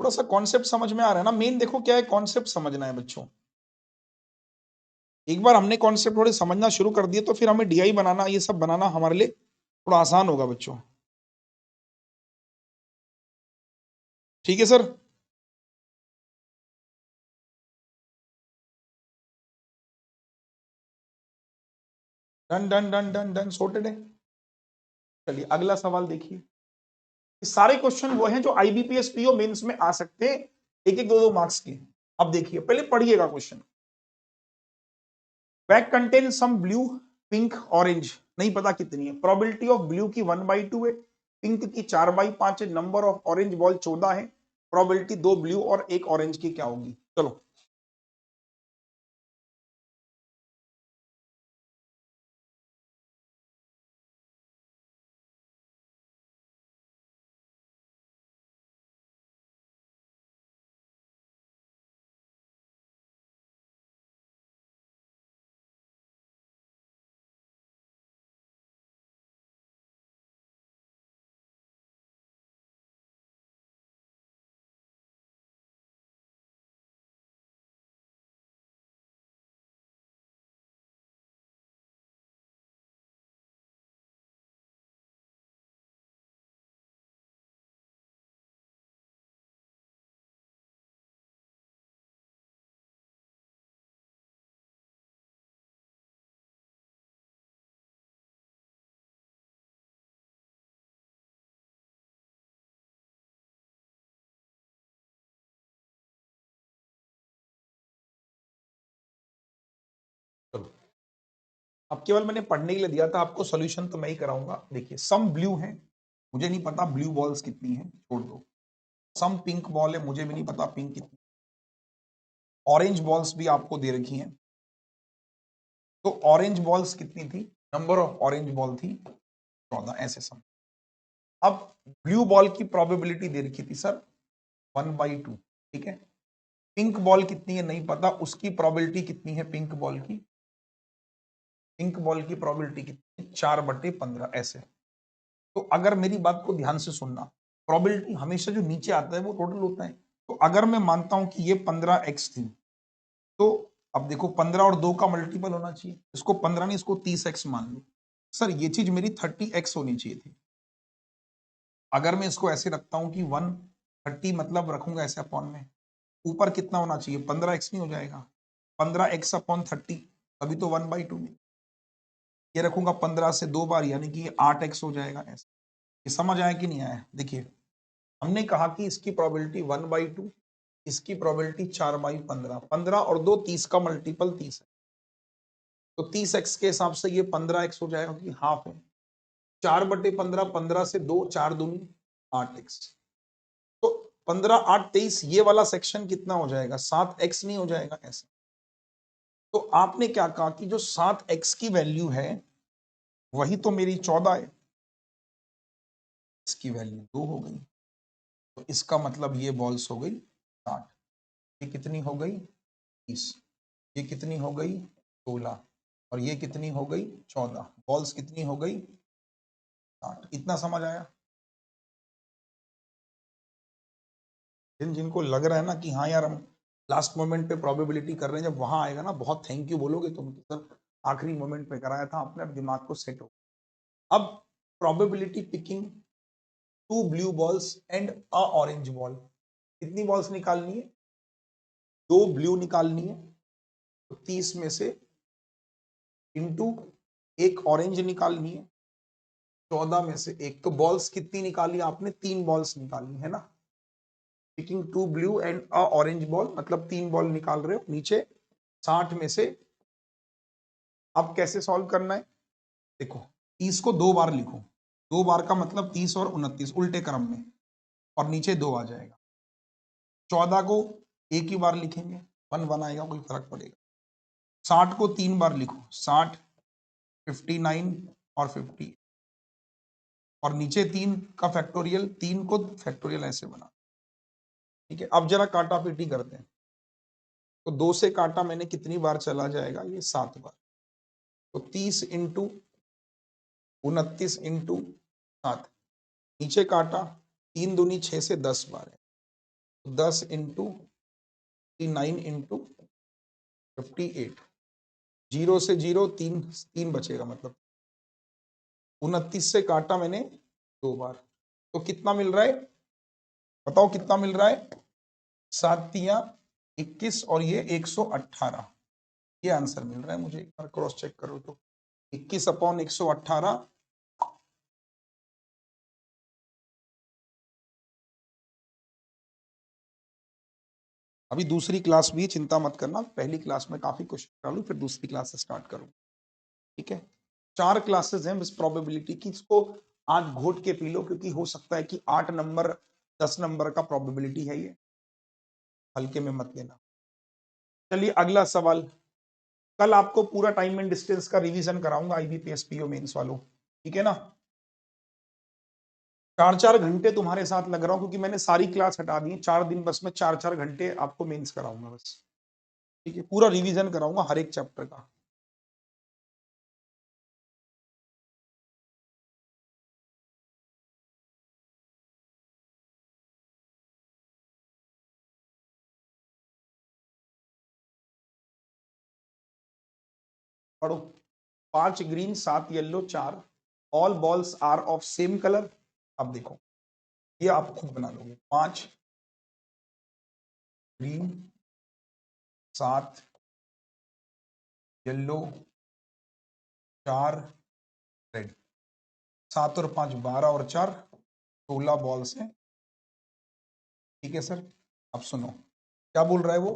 थोड़ा सा कॉन्सेप्ट समझ में आ रहा है ना। मेन देखो क्या है, कॉन्सेप्ट समझना है बच्चों। एक बार हमने कॉन्सेप्ट थोड़े समझना शुरू कर दिए तो फिर हमें डीआई बनाना, ये सब बनाना हमारे लिए थोड़ा आसान होगा बच्चों। ठीक है sir. Done done done done done, sorted है। चलिए अगला सवाल देखिए। ये सारे क्वेश्चन वो हैं जो आईबीपीएस पीओ मेंस में आ सकते हैं, एक एक दो दो मार्क्स के। अब देखिए पहले पढ़िएगा question. Bag contain some blue pink orange, नहीं पता कितनी है। प्रोबेबिलिटी ऑफ ब्लू की 1/2 है, पिंक की 4/5 है, नंबर ऑफ ऑरेंज बॉल 14 है। प्रोबेबिलिटी 2 ब्लू और 1 ऑरेंज की क्या होगी? चलो चलो, अब केवल मैंने पढ़ने के लिए दिया था, आपको सॉल्यूशन तो मैं ही कराऊंगा। देखिए सम ब्लू है, मुझे नहीं पता ब्लू बॉल्स कितनी है, छोड़ दो। सम पिंक बॉल है, मुझे भी नहीं पता पिंक कितनी। ऑरेंज बॉल्स भी आपको दे रखी हैं, तो ऑरेंज बॉल्स कितनी थी? नंबर ऑफ ऑरेंज बॉल थी 14, ऐसे सम। अब ब्लू बॉल की प्रोबेबिलिटी दे रखी थी सर 1/2, ठीक है। पिंक बॉल कितनी है नहीं पता, उसकी प्रोबेबिलिटी कितनी है पिंक बॉल की? पिंक बॉल की प्रोबेबिलिटी कितनी है? 4/15, ऐसे। तो अगर मेरी बात को ध्यान से सुनना, प्रोबेबिलिटी हमेशा जो नीचे आता है वो टोटल होता है। तो अगर मैं मानता हूं कि ये 15x थी, तो अब देखो 15 और 2 का मल्टीपल होना चाहिए। इसको 15 नहीं, इसको 30x मान लो। सर ये चीज मेरी 30x होनी चाहिए थी। अगर मैं इसको ऐसे रखता हूं कि 130, मतलब रखूंगा ऐसे अपॉन में, ऊपर कितना होना चाहिए? 15x नहीं हो जाएगा? 15x/30, अभी तो 1/2 में। ये रखूंगा 15 से 2 बार, यानी कि ये 8x हो जाएगा ऐसे। ये समझ आया कि नहीं आया? देखिए हमने कहा कि इसकी प्रोबेबिलिटी 1/2, इसकी प्रोबेबिलिटी 4/15, 15 और 2 30 का मल्टीपल 30 है। तो 30x के हिसाब से ये 15x हो जाएगा कि हाफ है। 4/15, 15 से 2, 4 दूनी 8x। तो 15 8 23, ये वाला सेक्शन कितना हो जाएगा? 7x नहीं हो जाएगा ऐसे? तो आपने क्या कहा कि जो 7x की वैल्यू है वही तो मेरी 14 है, इसकी वैल्यू 2 हो गई। तो इसका मतलब ये बॉल्स हो गई 60। ये कितनी हो गई? 30। ये कितनी हो गई? 16। और ये कितनी हो गई? 14। बॉल्स कितनी हो गई? 60। इतना समझ आया? जिन जिनको लग रहा है ना कि हाँ यार हम लास्ट मोमेंट पे प्रोबेबिलिटी कर रहे हैं, जब वहां आएगा ना बहुत थैंक यू बोलोगे तुम कि सर आखिरी मोमेंट पे कराया था आपने, अब दिमाग को सेट हो। अब probability picking 2 blue balls and a orange ball, कितनी बॉल्स निकालनी है? 2 ब्लू निकालनी है, तो 30 में से इंटू 1 ऑरेंज निकालनी है, 14 में से 1। तो बॉल्स कितनी निकाली आपने? 3 बॉल्स निकाली है ना। Picking 2 blue and a orange ball, मतलब 3 बॉल निकाल रहे हो। नीचे 60 में से, अब कैसे सॉल्व करना है? देखो 30 को 2 बार लिखो, 2 बार का मतलब 30 और 29 उल्टे क्रम में, और नीचे 2 आ जाएगा। 14 को एक ही बार लिखेंगे, 1 1 आएगा, कोई फर्क पड़ेगा। 60 को 3 बार लिखो, 60, 59 और 50, और नीचे 3 का फैक्टोरियल, 3 को फैक्टोरियल ऐसे बना। ठीक है, अब जरा काटा पीटी करते हैं। तो 2 से काटा मैंने, कितनी बार चला जाएगा? ये 7 बार। तो 30 इंटू 29 इंटू 7, नीचे काटा, 3 दूनी 6 से 10 बार है। 10 इंटू 9 इंटू 58, 0 से 0 तीन तीन बचेगा, मतलब 29 से काटा मैंने 2 बार, तो कितना मिल रहा है बताओ, कितना मिल रहा है? 7×3 = 21 और ये 118, ये आंसर मिल रहा है मुझे। एक बार क्रॉस चेक करो तो 21/118। अभी दूसरी क्लास भी है, चिंता मत करना, पहली क्लास में काफी क्वेश्चन करा लूं, फिर दूसरी क्लास से स्टार्ट करूं, ठीक है? 4 क्लासेस हैं बस प्रोबेबिलिटी की, इसको आज घोट के पी लो, क्योंकि हो सकता है कि 8 नंबर 10 नंबर का प्रोबेबिलिटी है, ये हल्के में मत लेना। चलिए अगला सवाल। कल आपको पूरा टाइम एंड डिस्टेंस का रिवीजन कराऊंगा आईबीपीएस पीओ मेंस वालों, ठीक है ना? 4-4 घंटे तुम्हारे साथ लग रहा हूं, क्योंकि मैंने सारी क्लास हटा दी, 4 दिन बस मैं 4-4 घंटे आपको मेंस कराऊंगा बस, ठीक है? पूरा रिवीजन कराऊंगा हर एक चैप्टर का। पढ़ो। 5 green, 7 yellow, 4 all balls are of same colour. अब देखो, ये आप खुद बना लोगे। 5 ग्रीन, 7 येलो, 4 रेड। 7 और 5 12 और 4 16 बॉल्स हैं, ठीक है सर? अब सुनो क्या बोल रहा है वो,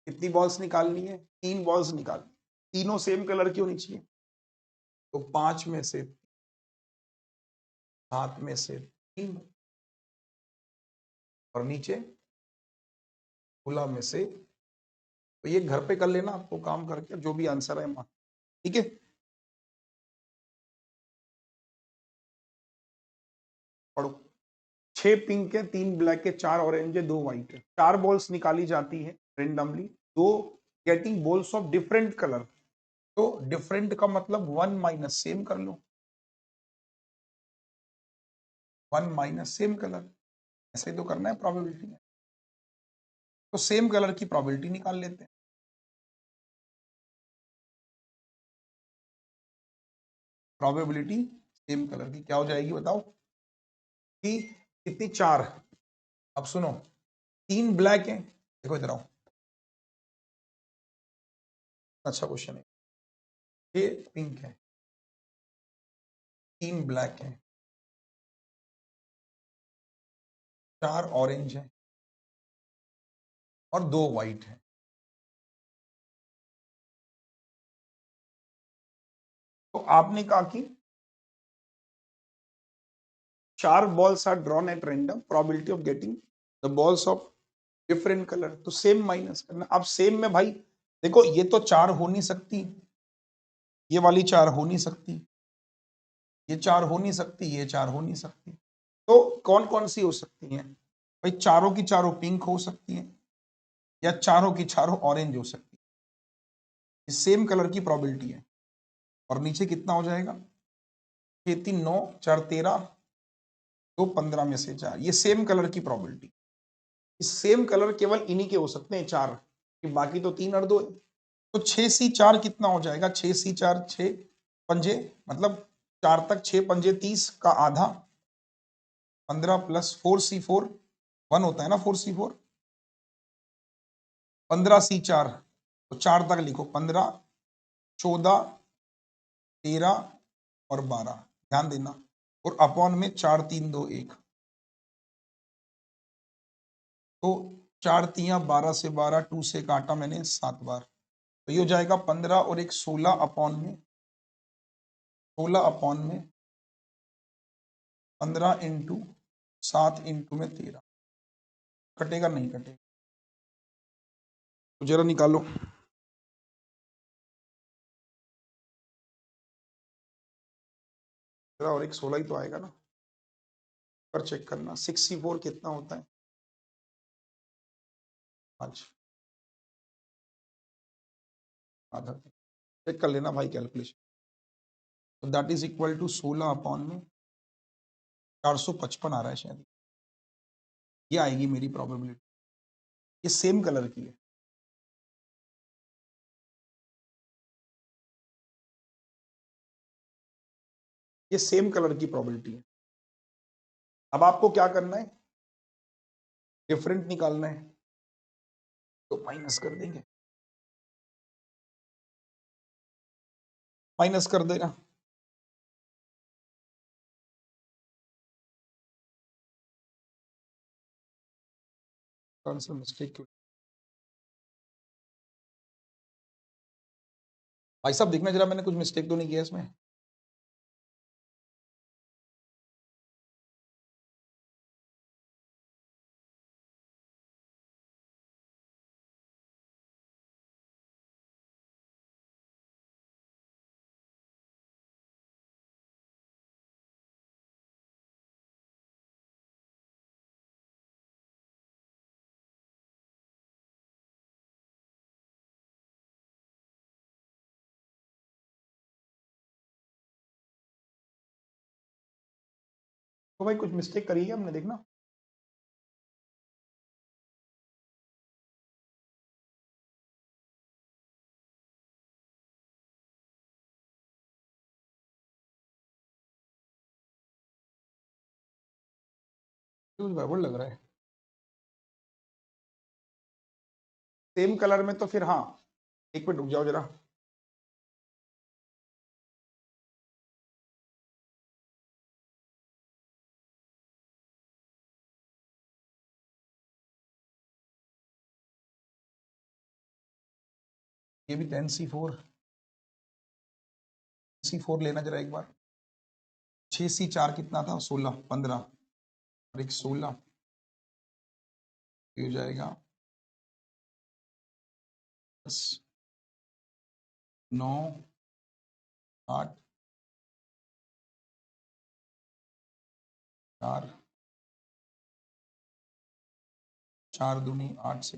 कितनी बॉल्स निकालनी है? 3 बॉल्स निकालनी, तीनों सेम कलर की होनी चाहिए। तो 5 में से 7 में से 3 और नीचे 16 में से, तो ये घर पे कर लेना आपको काम करके, जो भी आंसर है, ठीक है? पढ़ो। 6 पिंक है, 3 ब्लैक है, 4 ऑरेंज है, 2 व्हाइट है। 4 बॉल्स निकाली जाती है रेंडमली, दो getting balls of different colour. तो डिफरेंट का मतलब 1 माइनस सेम कर लो, 1 माइनस सेम कलर, ऐसे ही तो करना है प्रोबेबिलिटी में। तो सेम कलर की प्रोबेबिलिटी निकाल लेते हैं। प्रोबेबिलिटी सेम कलर की क्या हो जाएगी बताओ? कि कितनी? 4। अब सुनो, 3 ब्लैक है, देखो इधर आओ, अच्छा क्वेश्चन है। ये पिंक है, 3 ब्लैक है, 4 ऑरेंज है और 2 व्हाइट है। तो आपने कहा कि 4 balls are drawn at random, probability of getting the balls of different color, तो सेम माइनस करना। अब सेम में भाई देखो, ये तो 4 हो नहीं सकती, ये वाली 4 हो नहीं सकती, ये 4 हो नहीं सकती, ये 4 हो नहीं सकती। तो कौन कौन सी हो सकती हैं भाई? चारों की चारों पिंक हो सकती हैं, या चारों की चारों ऑरेंज हो सकती है। ये सेम कलर की प्रोबेबिलिटी है। और नीचे कितना हो जाएगा? 6 3 9 4 13, तो 15 में से 4, ये सेम कलर की प्रोबेबिलिटी। सेम कलर केवल इन्हीं के हो सकते हैं 4, कि बाकी तो 3 और 2 है। तो 6C4 कितना हो जाएगा? 6C4 6 पंजे, मतलब 4 तक 6 पंजे 30 का आधा, 15 प्लस 4C4 1 होता है ना, 4C4, 15C4, तो 4 तक लिखो, 15 14 13 और 12, ध्यान देना। और अपॉन में 4 3 2 1, तो 4 3 12 से 12, 2 से काटा मैंने 7 बार, तो ये हो जाएगा 15 और एक 16 अपॉन में, 16 अपॉन में 15 इंटू 7 इंटू में 13, कटेगा नहीं कटेगा? तो जरा निकालो, 15 और एक 16 ही तो आएगा ना, पर चेक करना। 64 कितना होता है? 5, आधा, चेक कर लेना भाई कैलकुलेशन। तो that is equal to 16 upon में 455 आ रहा है शायद, ये आएगी मेरी प्रोबेबिलिटी। ये सेम कलर की है, ये सेम कलर की प्रोबेबिलिटी है। अब आपको क्या करना है, डिफरेंट निकालना है, तो माइनस कर देंगे, माइनस कर देना। कौन सा मिस्टेक क्यों भाई साहब, देखना जरा, मैंने कुछ मिस्टेक तो नहीं किया इसमें। तो भाई कुछ मिस्टेक करी है हमने, देखना। कुछ गड़बड़ लग रहा है। सेम कलर में तो फिर हाँ, एक मिनट रुक जाओ जरा। ये भी 10C4 लेना जरा एक बार। 6C4 कितना था, 16, 15 और एक 16, हो जाएगा 10, 9, 8, 4, 4 दूनी 8 से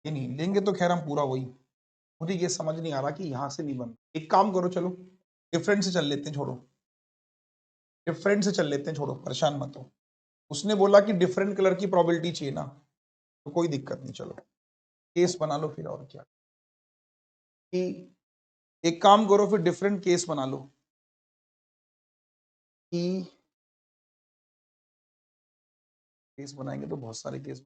ये नहीं लेंगे तो खैर हम पूरा वही। मुझे ये समझ नहीं आ रहा कि यहाँ से नहीं बन, एक काम करो, चलो डिफरेंट से चल लेते हैं, छोड़ो डिफरेंट से चल लेते हैं, छोड़ो परेशान मत हो। उसने बोला कि डिफरेंट कलर की प्रोबेबिलिटी चाहिए ना, तो कोई दिक्कत नहीं, चलो केस बना लो फिर, और क्या कि एक काम करो फिर, डिफरेंट केस बना लो कि केस बनाएंगे तो बहुत सारे केस।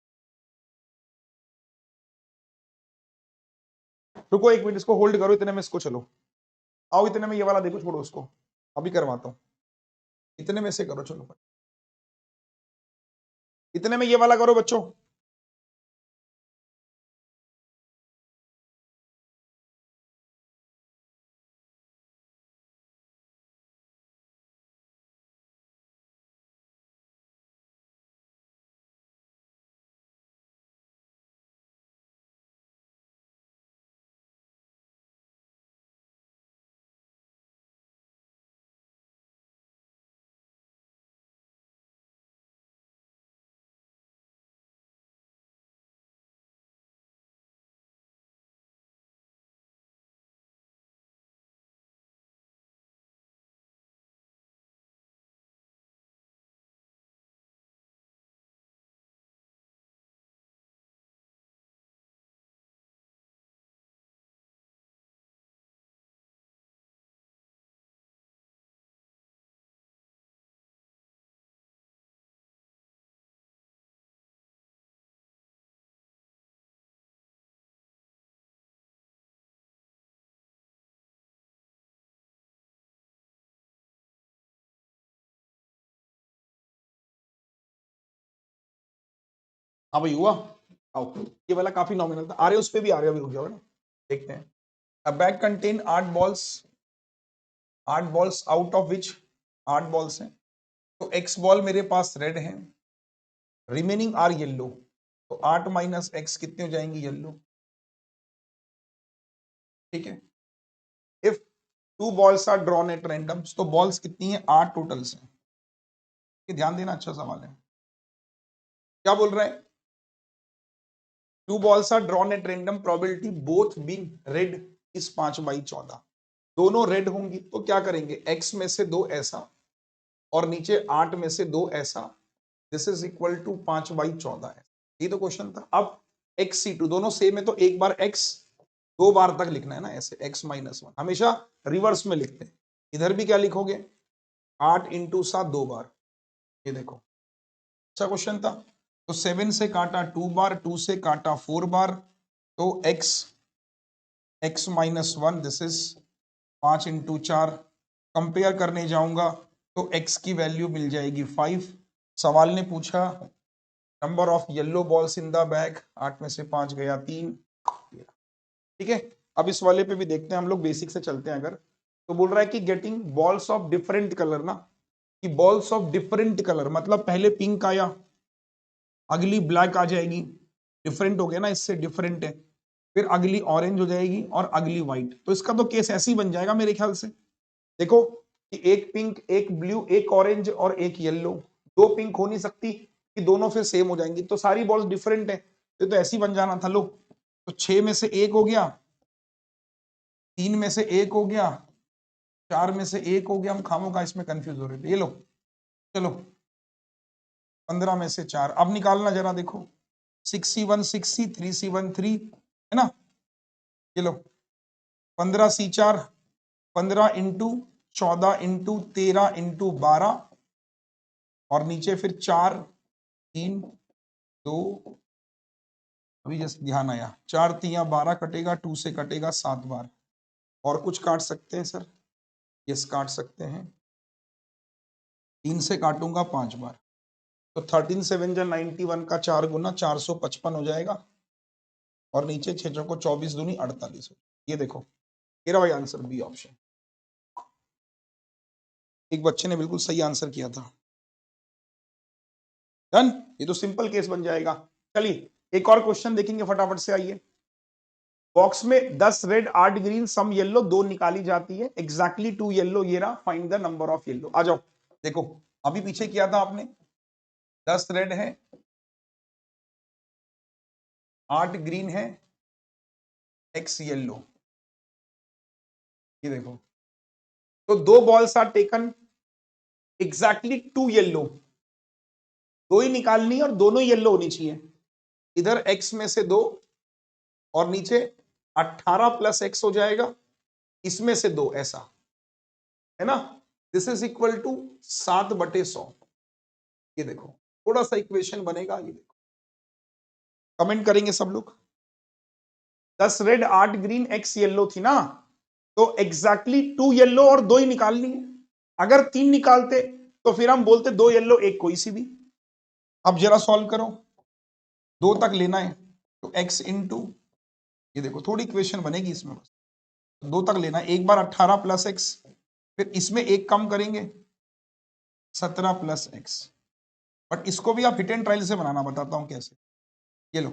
रुको एक मिनट, इसको होल्ड करो, इतने में इसको चलो आओ, इतने में ये वाला देखो, छोड़ो उसको, अभी करवाता हूँ। इतने में से करो, चलो इतने में ये वाला करो बच्चों। हाँ भाई हुआ, आओ, ये वाला काफी नॉमिनल था, आ रहे उस पे भी आ रहे, अभी रुक जाओ ना, देखते हैं। अ bag contain 8 balls, 8 balls out of which 8 balls हैं, तो एक्स बॉल मेरे पास रेड है, रिमेनिंग आर येलो, तो 8 माइनस एक्स कितने हो जाएंगी, येलो। ठीक है, if 2 balls are drawn at random, तो बॉल्स कितनी है, 8 टोटल्स हैं। ये ध्यान देना, अच्छा सवाल है। क्या बोल रहा है, 2 balls are drawn at random, probability both being red is 5/14, दोनों रेड होंगी, तो क्या करेंगे, एक्स में से 2 ऐसा और नीचे 8 में से 2 ऐसा दिस इज इक्वल टू 5/14 है। ये तो क्वेश्चन था। अब XC2 दोनों सेम है तो एक बार x 2 बार तक लिखना है ना, ऐसे x-1 हमेशा रिवर्स में लिखते हैं। इधर भी क्या लिखोगे, 8 × 7 2 बार। ये देखो अच्छा क्वेश्चन था। तो 7 से काटा 2 बार, 2 से काटा 4 बार, तो x-1 दिस इज 5 × 4। कंपेयर करने जाऊंगा तो x की वैल्यू मिल जाएगी 5। सवाल ने पूछा number of yellow balls in the bag, 8 में से 5 गया 3। ठीक है, अब इस वाले पे भी देखते हैं हम लोग, बेसिक से चलते हैं। अगर तो बोल रहा है कि getting balls of different colour ना, कि बॉल्स ऑफ डिफरेंट कलर मतलब पहले पिंक आया, अगली ब्लैक आ जाएगी, डिफरेंट हो गया ना, इससे डिफरेंट है। फिर अगली ऑरेंज हो जाएगी और अगली व्हाइट। तो इसका तो केस ऐसे ही बन जाएगा मेरे ख्याल से। देखो कि एक पिंक, एक ब्लू, एक ऑरेंज और एक येलो। दो पिंक हो नहीं सकती कि दोनों फिर सेम हो जाएंगी, तो सारी बॉल्स डिफरेंट है। तो ऐसे ही बन जाना था। लो तो 6 में से 1 हो गया, 3 में से 1 हो गया, 4 में से 1 हो गया। हम खामों का इसमें कंफ्यूज हो रहे थे। ये लो चलो 15 में से 4। अब निकालना जरा, देखो 6C1 6C, 3C1 3 है ना। ये लो 15C4 15 × 14 × 13 × 12 और नीचे फिर 4 3 2। अभी जस्ट ध्यान आया, 4 3 12 कटेगा, 2 से कटेगा 7 बार। और कुछ काट सकते हैं सर? यस काट सकते हैं। 3 से काटूंगा 5 बार, तो 13 7 जा 91 का 4 गुना 455 हो जाएगा। और नीचे 6 चौको 24 दूनी 48। ये देखो मेरा भाई आंसर बी ऑप्शन। एक बच्चे ने बिल्कुल सही आंसर किया था। डन, ये तो सिंपल केस बन जाएगा। चलिए एक और क्वेश्चन देखेंगे फटाफट से, आइए। बॉक्स में 10 रेड 8 ग्रीन सम येलो 2 निकाली जाती है, एग्जैक्टली 2 येलो। ये रहा, find the number of yellow. आ जाओ देखो, अभी पीछे किया था आपने, 10 रेड है, 8 ग्रीन है, x येलो। ये देखो, तो 2 balls are taken, exactly 2 yellow. 2 ही निकालनी है और दोनों येलो होनी चाहिए। इधर x में से 2 और नीचे 18 + x हो जाएगा, इसमें से 2, ऐसा है ना। This is equal to 7/100। ये देखो थोड़ा सा इक्वेशन बनेगा, ये देखो कमेंट करेंगे सब लोग। 10 रेड 8 ग्रीन x येलो थी ना, तो एग्जैक्टली 2 येलो और 2 ही निकालनी है। अगर 3 निकालते तो फिर हम बोलते 2 येलो 1 कोई सी भी। अब जरा सॉल्व करो, 2 तक लेना है तो x इंटू, ये देखो थोड़ी इक्वेशन बनेगी इसमें, बस 2 तक लेना है। एक बार 18 + x, फिर इसमें एक कम करेंगे 17 + x। बट इसको भी आप हिट एंड ट्रायल से बनाना, बताता हूं कैसे। ये लो,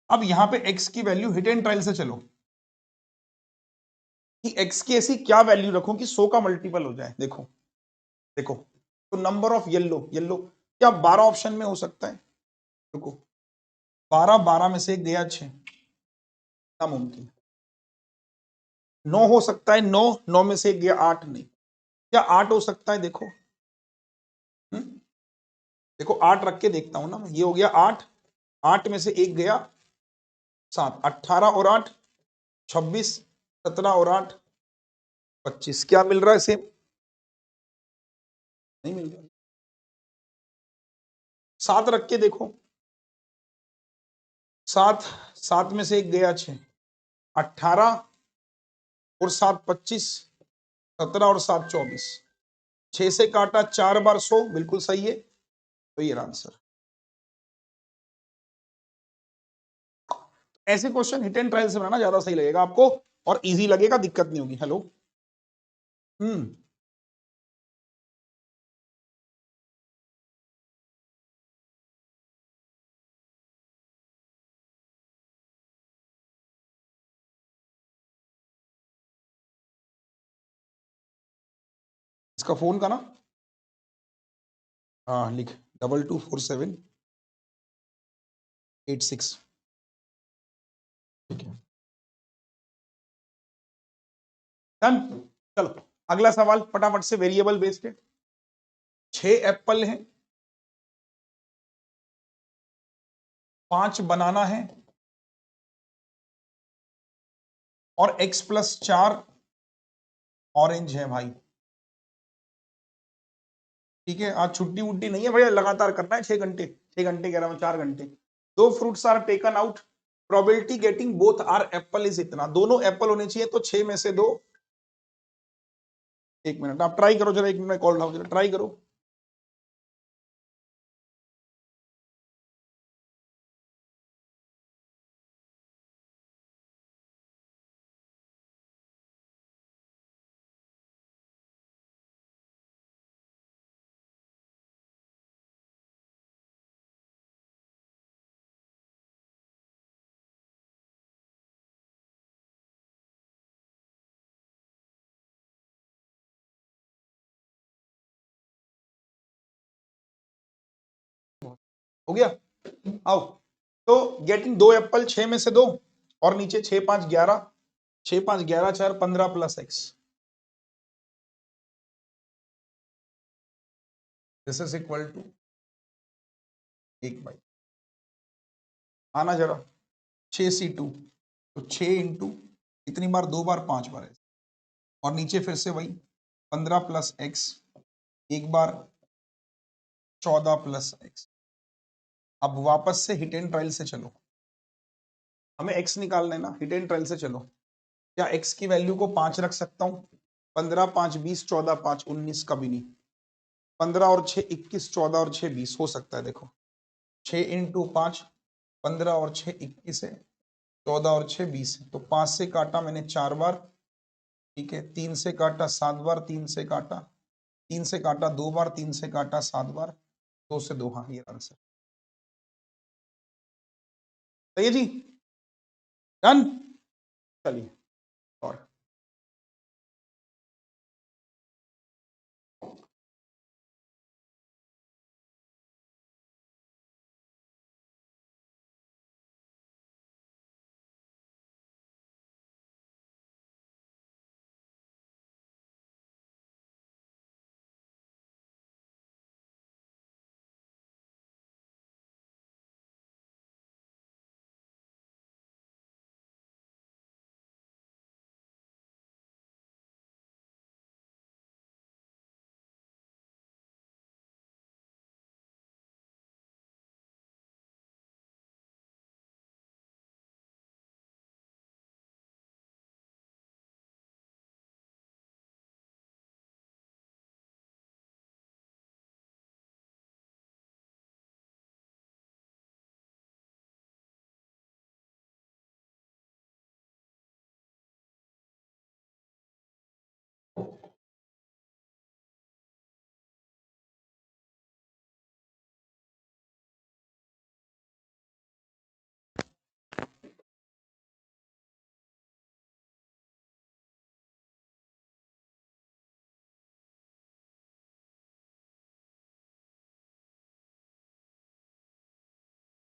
अब यहां पे x की वैल्यू हिट एंड ट्रायल से चलो कि x की ऐसी क्या वैल्यू रखूं कि 100 का मल्टीपल हो जाए। देखो देखो, तो नंबर ऑफ येलो, येलो क्या 12 ऑप्शन में हो सकता है? देखो 12 12 में से एक गया 6, नामुमकिन। 9 हो सकता है, 9 9 में से एक गया 8, नहीं। क्या 8 हो सकता है? देखो देखो 8 रख के देखता हूं ना मैं। ये हो गया 8, 8 में से एक गया 7, 18 और 8 26, 17 और 8 25। क्या मिल रहा है? सेम नहीं मिल रहा। 7 रख के देखो, 7 7 में से एक गया 6, 18 और 7 25, 17 और 7 24। 6 से काटा 4 बार 100, बिल्कुल सही है। तो ये आंसर। ऐसे क्वेश्चन हिट एंड ट्रायल से बनाना ज्यादा सही लगेगा आपको और इजी लगेगा, दिक्कत नहीं होगी। हेलो इसका फोन का ना, हाँ लिख 224786। ठीक है डन। चलो अगला सवाल फटाफट से, वेरिएबल बेस्ड है। 6 एप्पल हैं, 5 बनाना है और x+4 ऑरेंज है भाई। ठीक है, आज छुट्टी वुट्टी नहीं है भैया, लगातार करना है 6 घंटे, 6 घंटे कह रहा हूं, 4 घंटे। दो fruits are taken out, probability getting both are apple is इतना, दोनों एप्पल होने चाहिए, तो 6 में से 2। 1 मिनट आप ट्राई करो जरा, 1 मिनट कॉल उठाओ जरा, ट्राई करो। हो गया, आओ। तो गेटिंग 2 एप्पल, 6 में से 2, और नीचे 6 5 11, 6 5 11 4 15 plus x, this is equal to 1/, आना जरा 6c2, तो 6 इंटू इतनी बार, 2 बार 5 बार है, और नीचे फिर से वही 15 प्लस x, एक बार 14 प्लस x। अब वापस से हिट एंड ट्रायल से चलो, हमें x निकालना है ना, हिट एंड ट्रायल से चलो। क्या x की वैल्यू को 5 रख सकता हूं? 15 5 20, 14 5 19, कभी नहीं। 15 और 6 21, 14 और 6 20 हो सकता है, देखो 6 इंटू 5, 15 और 6 21 है, 14 और 6 20 है, तो 5 से काटा मैंने 4 बार, ठीक है, 3 से काटा 7 बार, 3 से काटा, 3 से काटा 2 बार, 3 से काटा 7 बार, 2 से 2, हाँ ये आंसर सही है जी, डन। चलिए, और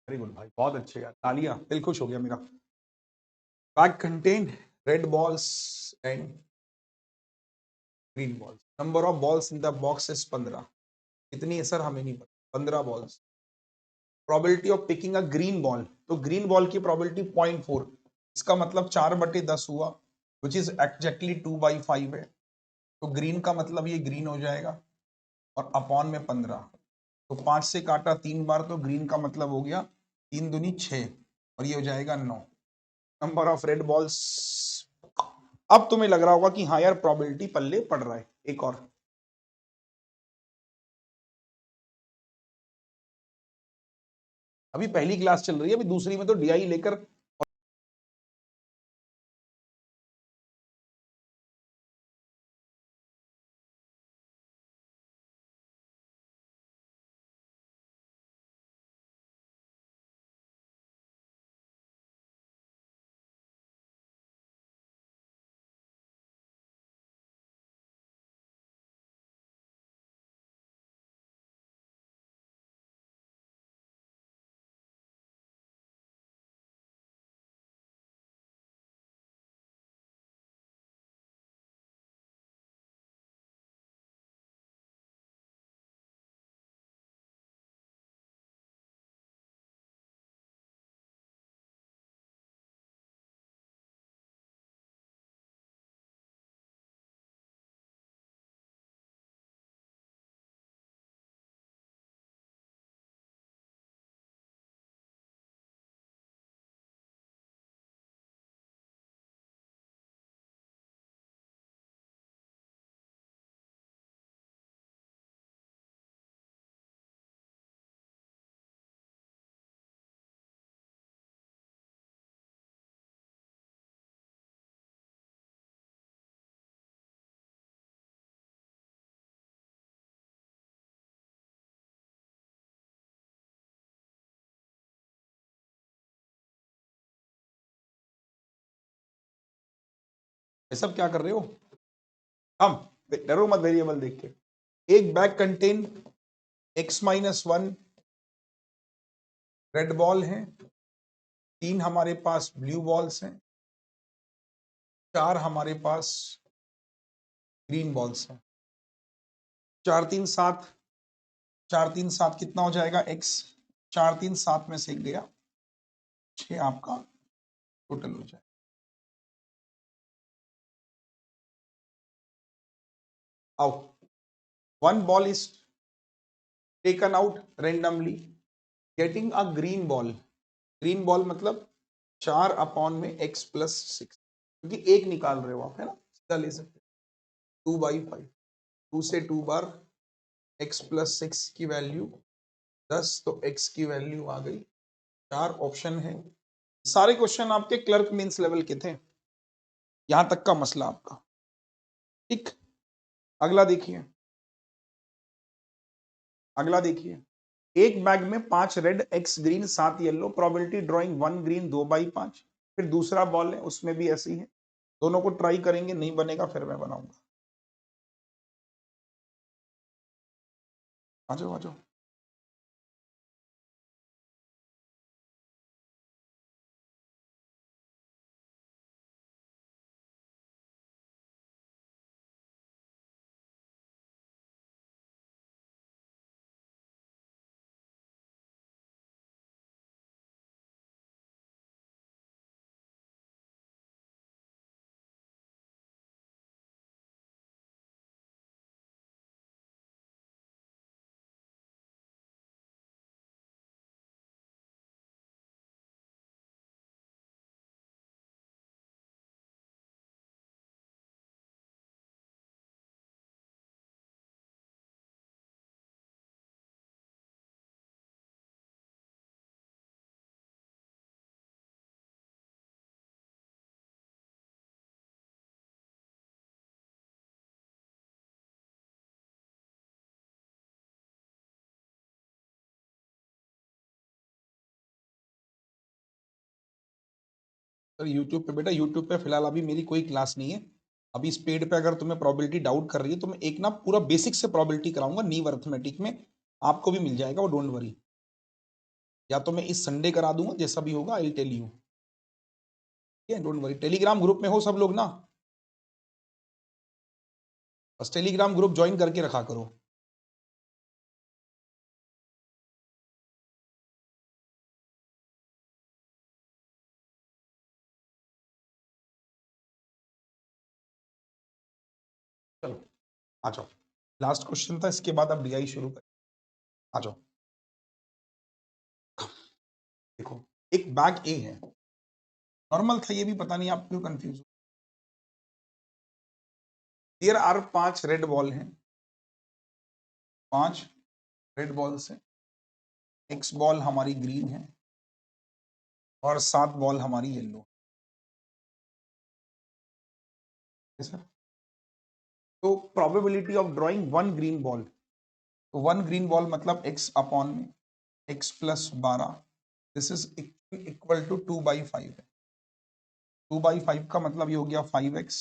वेरी गुड भाई, बहुत अच्छे यार, तालियां, दिल खुश हो गया मेरा। Bag contain red balls and green balls, number of balls in the box is 15। कितनी है सर, हमें नहीं पता, 15 balls. Probability of picking a green ball, तो ग्रीन बॉल की प्रोबेबिलिटी 0.4, इसका मतलब 4/10 हुआ, विच इज एग्जैक्टली 2/5 है, तो ग्रीन का मतलब ये ग्रीन हो जाएगा, और अपॉन में 15, तो 5 से काटा 3 बार, तो ग्रीन का मतलब हो गया 3 दूनी 6, और ये हो जाएगा 9। नंबर ऑफ रेड बॉल्स, अब तुम्हें लग रहा होगा कि हाँ यार प्रोबेबिलिटी पल्ले पड़ रहा है। एक और, अभी पहली क्लास चल रही है, अभी दूसरी में तो डीआई लेकर ये सब क्या कर रहे हो? हम डरो मत वेरिएबल देख के। एक bag contain x-1 red ball है, 3 हमारे पास ब्लू बॉल्स हैं, 4 हमारे पास ग्रीन बॉल्स हैं। 4 3 7, 4 3 7 कितना हो जाएगा? x। 4 3 7 में से गया 6 आपका टोटल हो जाएगा। आओ, 1 ball is taken out randomly getting a green ball. Green ball मतलब 4 अपॉन में x प्लस 6, क्योंकि एक निकाल रहे हो आप, है ना, सीधा ले सकते। 2/5, 2 से 2 बार x प्लस 6 की वैल्यू 10, तो x की वैल्यू आ गई 4। ऑप्शन है। सारे क्वेश्चन आपके क्लर्क मीन्स लेवल के थे, यहां तक का मसला आपका। ठीक, अगला देखिए, अगला देखिए। एक बैग में 5 red, x green, 7 yellow, probability drawing 1 green 2/5। फिर दूसरा बॉल है, उसमें भी ऐसी है। दोनों को ट्राई करेंगे, नहीं बनेगा फिर मैं बनाऊंगा। आ जाओ, आ जाओ। सर यूट्यूब पे बेटा, यूट्यूब पे फिलहाल अभी मेरी कोई क्लास नहीं है। अभी इस पेड पे अगर तुम्हें प्रोबेबिलिटी डाउट कर रही है तो मैं एक ना पूरा बेसिक से प्रोबेबिलिटी कराऊंगा नीव अर्थमेटिक में, आपको भी मिल जाएगा वो, डोंट वरी। या तो मैं इस संडे करा दूंगा, जैसा भी होगा आई टेल यू। ठीक है, डोंट वरी। टेलीग्राम ग्रुप में हो सब लोग ना, बस टेलीग्राम ग्रुप ज्वाइन करके रखा करो। चलो आ जाओ, लास्ट क्वेश्चन था, इसके बाद अब डीआई शुरू कर। आ जाओ, देखो एक बैग ए है, नॉर्मल था ये भी, पता नहीं आप क्यों कंफ्यूज हो। देयर आर 5 रेड बॉल हैं, 5 रेड बॉल्स हैं, एक्स बॉल हमारी ग्रीन है और 7 बॉल हमारी येलो है सर। तो probability of drawing 1 green ball, तो 1 ग्रीन बॉल मतलब x अपॉन में x plus 12, this is equal to 2/5 है। 2/5 का मतलब ये हो गया 5x,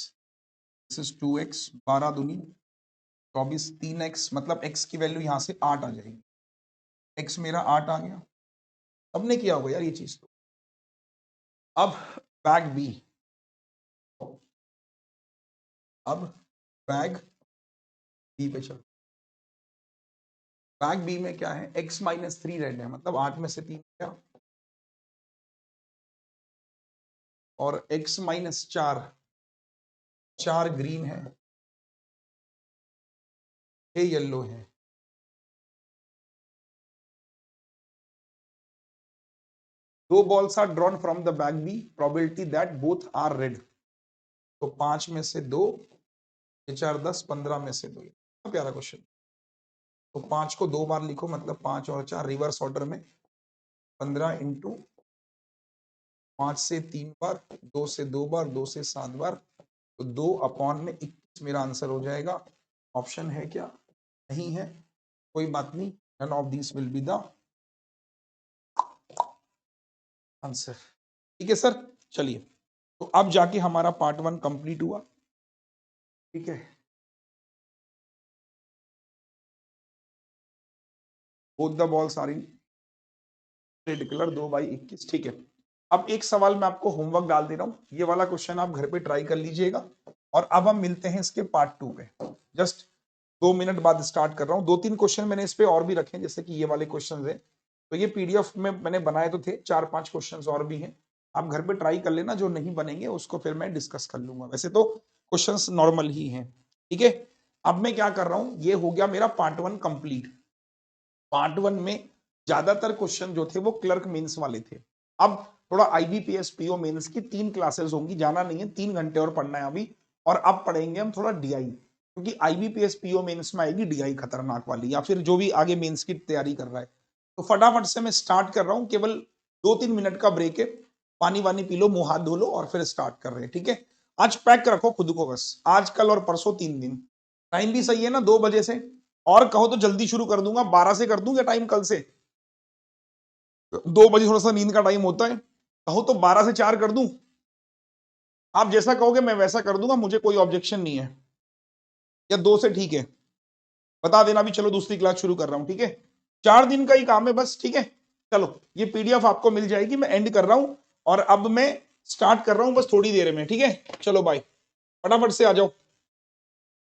दिस इज 2x, 12 दूनी 24, 3x, मतलब x की वैल्यू यहाँ से 8 आ जाएगी। x मेरा 8 आ गया, सबने किया होगा यार ये चीज। तो अब बैग बी, अब बैग बी पे चल। बैग बी में क्या है, x-3 रेड है, मतलब 8 में से 3 क्या, और x-4 4 ग्रीन है, 6 येलो है। दो balls are drawn from the bag B, probability that both are red. तो 5 में से 2, 4 10, 15 में से 2। प्यारा क्वेश्चन। तो 5 को 2 बार लिखो, मतलब 5 और 4 रिवर्स ऑर्डर में, 15 इंटू 5 से 3 बार, 2 से 2 बार, 2 से 7 बार, तो 2 अपॉन में 21 मेरा आंसर हो जाएगा। ऑप्शन है क्या? नहीं है, कोई बात नहीं, none of this will be the answer. ठीक है सर, चलिए, तो अब जाके हमारा पार्ट 1 कंप्लीट हुआ। ठीक है, both the balls are in red colour, 2/21, ठीक है। अब एक सवाल मैं आपको होमवर्क डाल दे रहा हूं, ये वाला क्वेश्चन आप घर पे ट्राई कर लीजिएगा, और अब हम मिलते हैं इसके पार्ट 2 पे। जस्ट 2 मिनट बाद स्टार्ट कर रहा हूं। 2-3 क्वेश्चन मैंने इस पे और भी रखे हैं, जैसे कि ये वाले क्वेश्चन है, तो ये पीडीएफ में मैंने बनाए तो थे, 4-5 क्वेश्चन और भी हैं, आप घर पे ट्राई कर लेना, जो नहीं बनेंगे उसको फिर मैं डिस्कस कर लूंगा। वैसे तो क्वेश्चंस नॉर्मल ही हैं, ठीक है। अब मैं क्या कर रहा हूं, ये हो गया मेरा पार्ट 1 कंप्लीट। पार्ट 1 में ज्यादातर क्वेश्चन जो थे वो क्लर्क मेंस वाले थे। अब थोड़ा आईबीपीएस पीओ मेंस की 3 क्लासेस होंगी, जाना नहीं है, 3 घंटे और पढ़ना है अभी। और अब पढ़ेंगे हम थोड़ा डीआई, क्योंकि आईबीपीएस पीओ मेंस में आएगी डीआई खतरनाक वाली, या फिर जो भी आगे मेंस की तैयारी कर रहा है। तो फटाफट से मैं स्टार्ट कर रहा हूं, केवल 2-3 मिनट का ब्रेक है, पानी वानी पी लो, मुंह हाथ धो लो, और फिर स्टार्ट कर रहे हैं, ठीक है। आज पैक रखो खुद को, बस आज कल और परसों 3 दिन। टाइम भी सही है ना, 2 बजे से, और कहो तो जल्दी शुरू कर दूंगा, 12 से कर दूं या टाइम कल से? 2 बजे थोड़ा सा नींद का टाइम होता है, कहो तो 12 से 4 कर दूं। आप जैसा कहोगे मैं वैसा कर दूंगा, मुझे कोई ऑब्जेक्शन नहीं है, या 2 से ठीक है, बता देना भी, चलो दूसरी क्लास शुरू कर रहा हूं, ठीक है। 4 दिन का ही काम है बस, ठीक है। चलो ये पीडीएफ आपको मिल जाएगी, मैं एंड कर रहा हूं, और अब मैं स्टार्ट कर रहा हूं बस थोड़ी देर में, ठीक है। चलो बाय, फटाफट से आ जाओ।